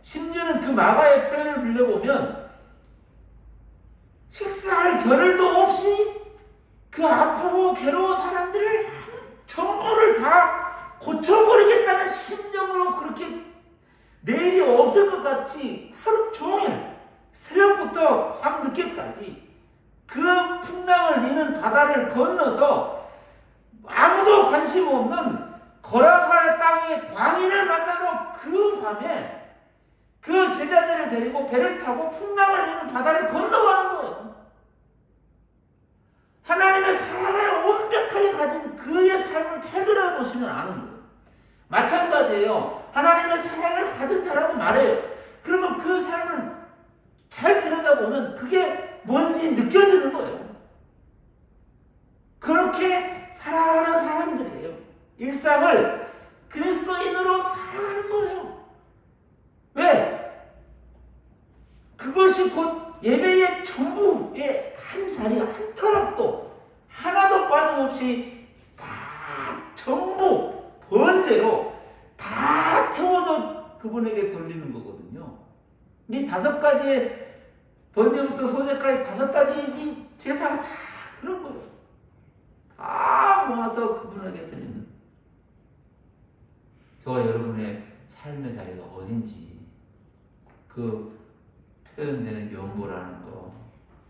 [SPEAKER 2] 심지어는 그 마가의 표현을 빌려보면 식사할 겨를도 없이 그 아프고 괴로운 사람들을 전부를 다 고쳐버리겠다는 심정으로 그렇게 내일이 없을 것 같이 하루 종일 새벽부터 밤늦게까지 그 풍랑을 이는 바다를 건너서 아무도 관심 없는 거라사의 땅의 광인을 만나러 그 밤에 그 제자들을 데리고 배를 타고 풍랑을 이는 바다를 건너가는 거예요. 하나님의 사랑을 완벽하게 가진 그의 삶을 잘 들어보시면 아는 거예요. 마찬가지예요. 하나님의 사랑을 가진 자라고 말해요. 그러면 그 삶을 잘 들여다보면 그게 뭔지 느껴지는 거예요. 그렇게 사랑하는 사람
[SPEAKER 4] 예배의 전부의 한 자리가 한 터락도 하나도 빠짐없이 다 전부 번제로 다 태워져 그분에게 돌리는 거거든요. 이 5가지의 번제부터 소제까지 5가지 제사가 다 그런 거예요. 다 모아서 그분에게 드리는. 저와 여러분의 삶의 자리가 어딘지 그 표현되는 연보라는 거,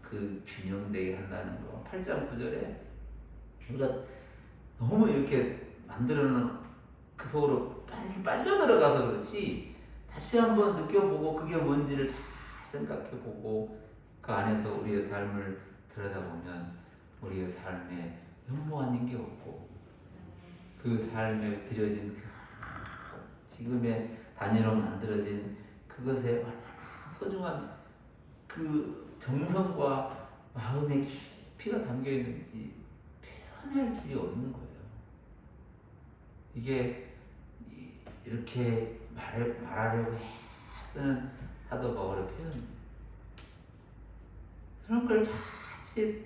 [SPEAKER 4] 그 균형되게 한다는 거, 8장 9절에 우리가 너무 이렇게 만들어놓은 그 속으로 빨리 빨려 들어가서 그렇지 다시 한번 느껴보고 그게 뭔지를 잘 생각해보고 그 안에서 우리의 삶을 들여다보면 우리의 삶에 연보 아닌 게 없고 그 삶에 들여진 그 지금의 단위로 만들어진 그것에 얼마나 소중한 그 정성과 마음의 깊이가 담겨 있는지 표현할 길이 없는 거예요. 이게 이렇게 말하려고 쓰는 타도가 어려 표현이에요. 그런 걸 자칫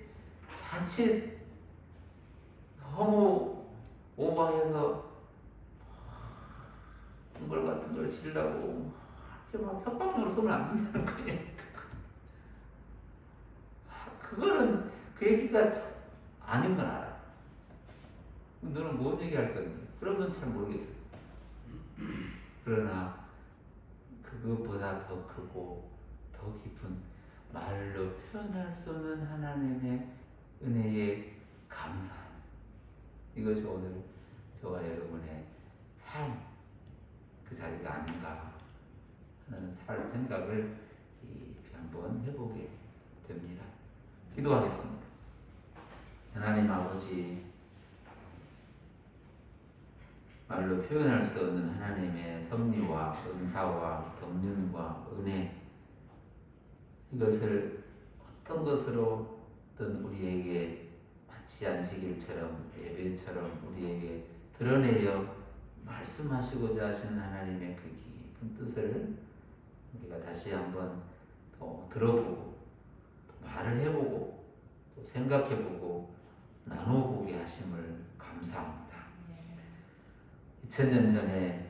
[SPEAKER 4] 너무 오버해서 걸 같은 걸 지르라고 이렇게 막 협박으로 쓰면 안 된다는 거예요. 그거는 그 얘기가 아닌 건 알아. 너는 뭔 얘기할 건데? 그러면 잘 모르겠어요. 그러나 그것보다 더 크고 더 깊은 말로 표현할 수 없는 하나님의 은혜에 감사함. 이것이 오늘 저와 여러분의 삶 그 자리가 아닌가 하는 생각을 한번 해보게 됩니다. 기도하겠습니다. 하나님 아버지, 말로 표현할 수 없는 하나님의 섭리와 은사와 경륜과 은혜, 이것을 어떤 것으로든 우리에게 마치 안식일처럼 예배처럼 우리에게 드러내어 말씀하시고자 하시는 하나님의 그 깊은 뜻을 우리가 다시 한번 더 들어보고 또 말을 해보고 또 생각해보고 나눠보게 하심을 감사합니다. 2000년 전에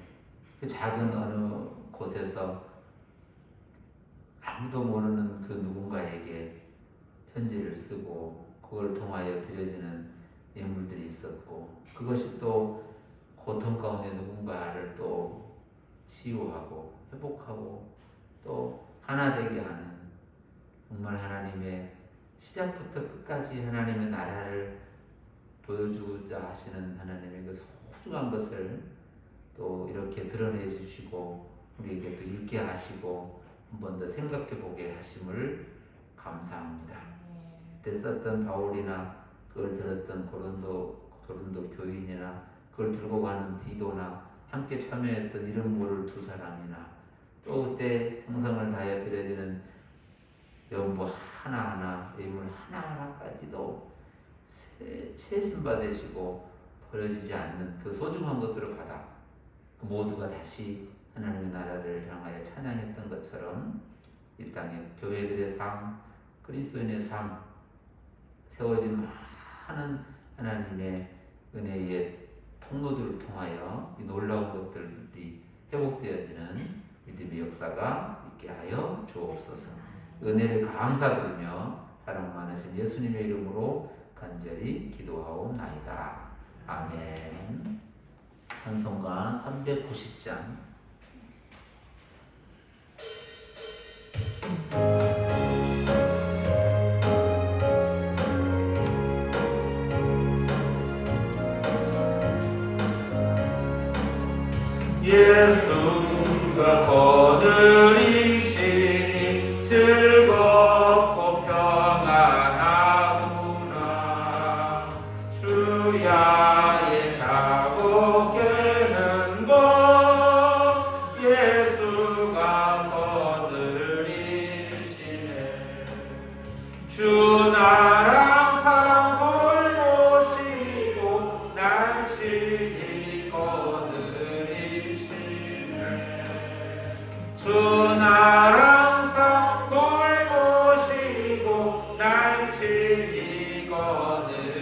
[SPEAKER 4] 그 작은 어느 곳에서 아무도 모르는 그 누군가에게 편지를 쓰고 그걸 통하여 드려지는 예물들이 있었고, 그것이 또 고통 가운데 누군가를 또 치유하고 회복하고 또 하나 되게 하는, 정말 하나님의 시작부터 끝까지 하나님의 나라를 보여주고자 하시는 하나님의 그 소중한 것을 또 이렇게 드러내 주시고 우리에게 또 읽게 하시고 한 번 더 생각해 보게 하심을 감사합니다. 그때 썼던 바울이나 그걸 들었던 고린도 교인이나 그걸 들고 가는 디도나 함께 참여했던 이름 모를 두 사람이나 또 그때 정성을 다해 드려지는 연보 하나하나, 예물 하나하나까지도 세심받으시고 버려지지 않는 그 소중한 것으로 받아 그 모두가 다시 하나님의 나라를 향하여 찬양했던 것처럼 이 땅에 교회들의 삶, 그리스도인의 삶, 세워진 많은 하나님의 은혜의 통로들을 통하여 이 놀라운 것들이 회복되어지는 믿음의 역사가 있게 하여 주옵소서. 은혜를 감사드리며 사랑 많으신 예수님의 이름으로 간절히 기도하옵나이다. 아멘. 찬송가 390장.
[SPEAKER 1] 예수가 거느리시니 즐겁고 평안하구나. 주야의 자고 깨는 것 예수가 거느리시네. 주 나랑 상골 모시고 날씬히 거느리시네. 주 나랑 상골 모시고
[SPEAKER 2] 친히 거느리시네.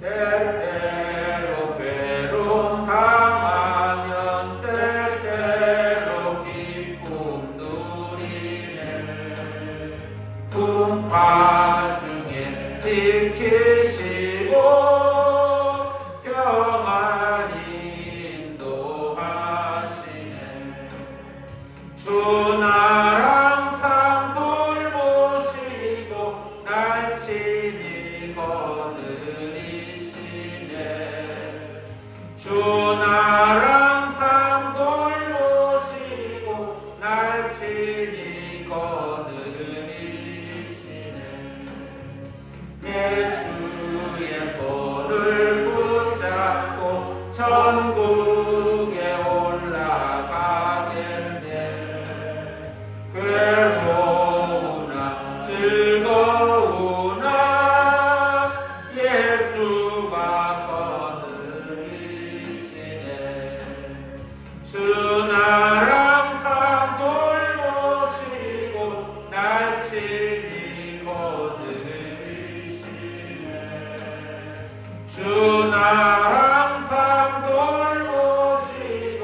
[SPEAKER 2] 때때로 괴로움 당하면 때때로 기쁨 누리네. 풍파 중에 지키시고 평안히 인도하시네. 주 나랑 항상 돌보시고 날 친히 거느리시네. 주 나랑 항상 돌보시고 날 친히 거느리시네. 내 주의 손을 붙잡고 천국에 올라가겠네. 괴로우나 즐거우나 예수가 거느리시네. 주 나랑 항상 돌보시고 날 친히 거느리시네. 주 나랑 항상 돌보시고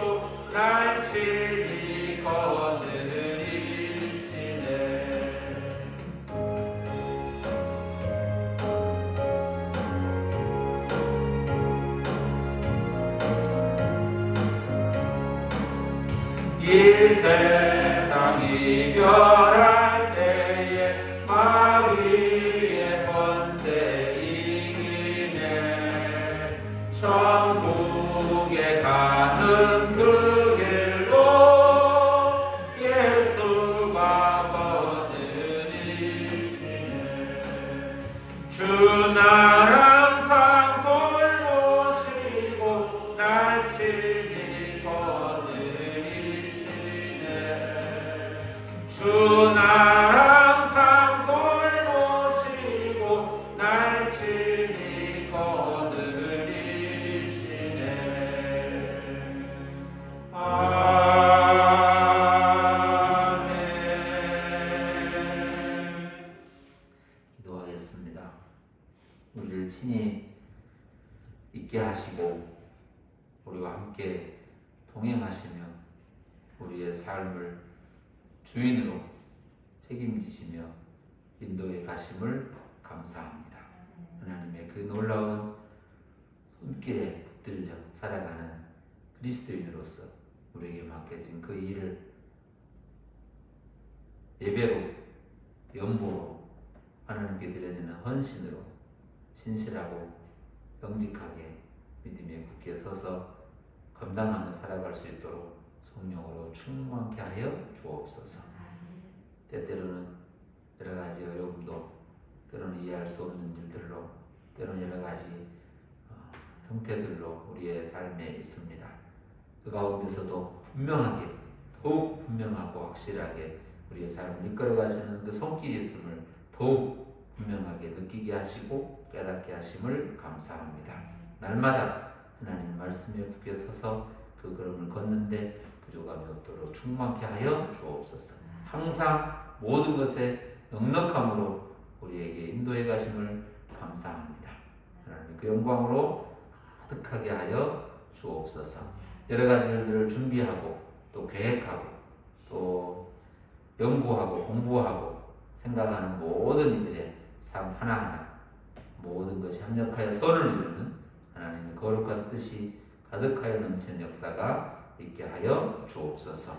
[SPEAKER 2] 날 친히 거느리시네. 이 세상 이별할 때에 마귀의 권세 이기네. 천국에 가는 그 길로 예수가 거느리시네. 주 나랑 항상 돌보시고 날 친히 거느리시네. 주 나랑 항상 돌보시고 날 친히 거느리시네. 아멘.
[SPEAKER 4] 기도하겠습니다. 우리를 친히 있게 하시고 우리와 함께 동행하시며 우리의 삶을 주인으로 책임지시며 인도해 가심을 감사합니다. 하나님의 그 놀라운 손길에 붙들려 살아가는 그리스도인으로서 우리에게 맡겨진 그 일을 예배로 연보로 하나님께 드려지는 헌신으로 신실하고 영직하게 믿음에 굳게 서서 감당하며 살아갈 수 있도록 성령으로 충만케 하여 주옵소서. 때때로는 여러 가지 어려움도, 때로는 이해할 수 없는 일들로, 때로는 여러 가지 형태들로 우리의 삶에 있습니다. 그 가운데서도 분명하게, 더욱 분명하고 확실하게 우리의 삶을 이끌어 가시는 그 손길이 있음을 더욱 분명하게 느끼게 하시고 깨닫게 하심을 감사합니다. 날마다 하나님 말씀에 굳게 서서 그 걸음을 걷는데 부족함이 없도록 충만케 하여 주옵소서. 항상 모든 것에 넉넉함으로 우리에게 인도해 가심을 감사합니다. 하나님 그 영광으로 가득하게 하여 주옵소서. 여러 가지 일들을 준비하고 또 계획하고 또 연구하고 공부하고 생각하는 모든 이들의 삶 하나하나 모든 것이 합력하여 선을 이루는 하나님의 거룩한 뜻이 가득하여 넘치는 역사가 있게 하여 주옵소서.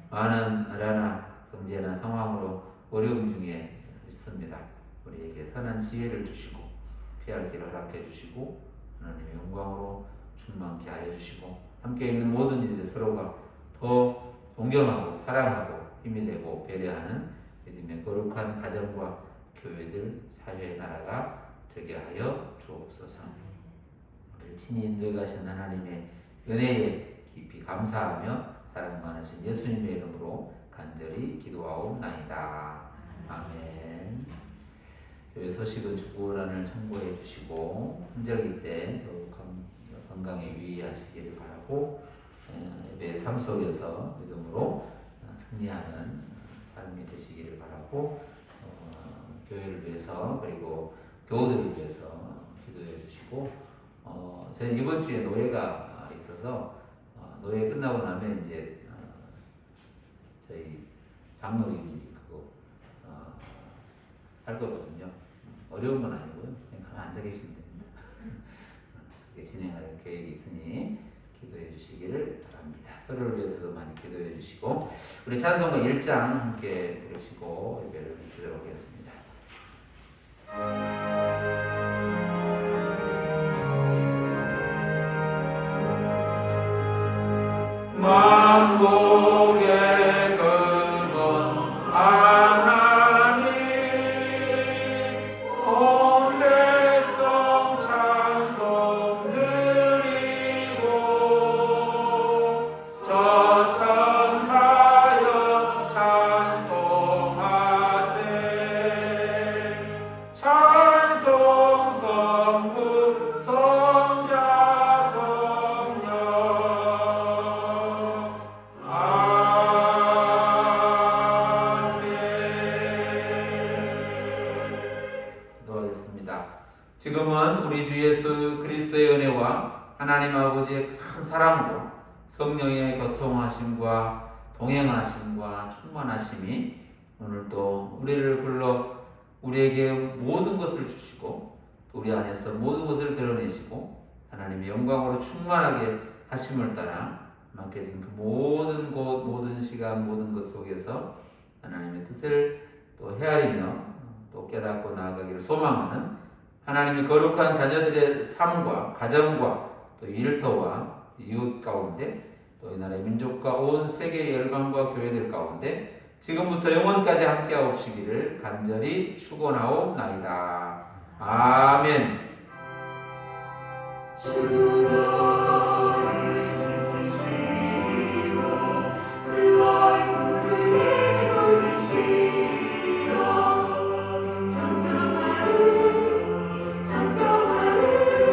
[SPEAKER 4] 많은 나라나 경제나 상황으로 어려움 중에 있습니다. 우리에게 선한 지혜를 주시고 피할 길을 허락해 주시고 하나님의 영광으로 충만케 하여 주시고 함께 있는 모든 이들의 서로가 더 존경하고 사랑하고 힘이 되고 배려하는 믿음의 거룩한 가정과 교회들 사회의 나라가 되게 하여 주옵소서. 우리를 친히 인도해 가신 하나님의 은혜에 깊이 감사하며 사랑 많으신 예수님의 이름으로 간절히 기도하옵나이다. 아멘. 교회 소식은 축구란을 참고해 주시고 힘들기 때 더욱 건강에 유의하시기를 바라고 예배 삶 속에서 믿음으로 승리하는 삶이 되시기를 바라고 교회를 위해서 그리고 교우들을 위해서 기도해 주시고 저희 이번 주에 노예가 있어서 노예 끝나고 나면 이제 저희 장로님이 그거 할 거거든요. 어려운 건 아니고요. 그냥 가만 앉아 계시면 됩니다. 그렇게 진행할 계획이 있으니 기도해 주시기를 바랍니다. 서로를 위해서도 많이 기도해 주시고 우리 찬송가 1장 함께 부르시고 예배를 드리도록 하겠습니다.
[SPEAKER 1] 만국의 근원 하나님 온 백성 찬송 드리고 저 천사여 찬송하세 찬송 성부 성자 성령
[SPEAKER 4] 기도하겠습니다. 지금은 우리 주 예수 그리스도의 은혜와 하나님 아버지의 큰 사랑과 성령의 교통하심과 동행하심과 충만하심이 오늘 또 우리를 불러 우리에게 모든 것을 주시고 또 우리 안에서 모든 것을 드러내시고 하나님의 영광으로 충만하게 하심을 따라 맡겨진 그 모든 곳, 모든 시간, 모든 것 속에서 하나님의 뜻을 또 헤아리며 또 깨닫고 나아가기를 소망하는 하나님의 거룩한 자녀들의 삶과 가정과 또 일터와 이웃 가운데 또 이 나라의 민족과 온 세계의 열방과 교회들 가운데 지금부터 영원까지 함께하옵시기를 간절히 축원하옵나이다. 아멘.
[SPEAKER 3] 주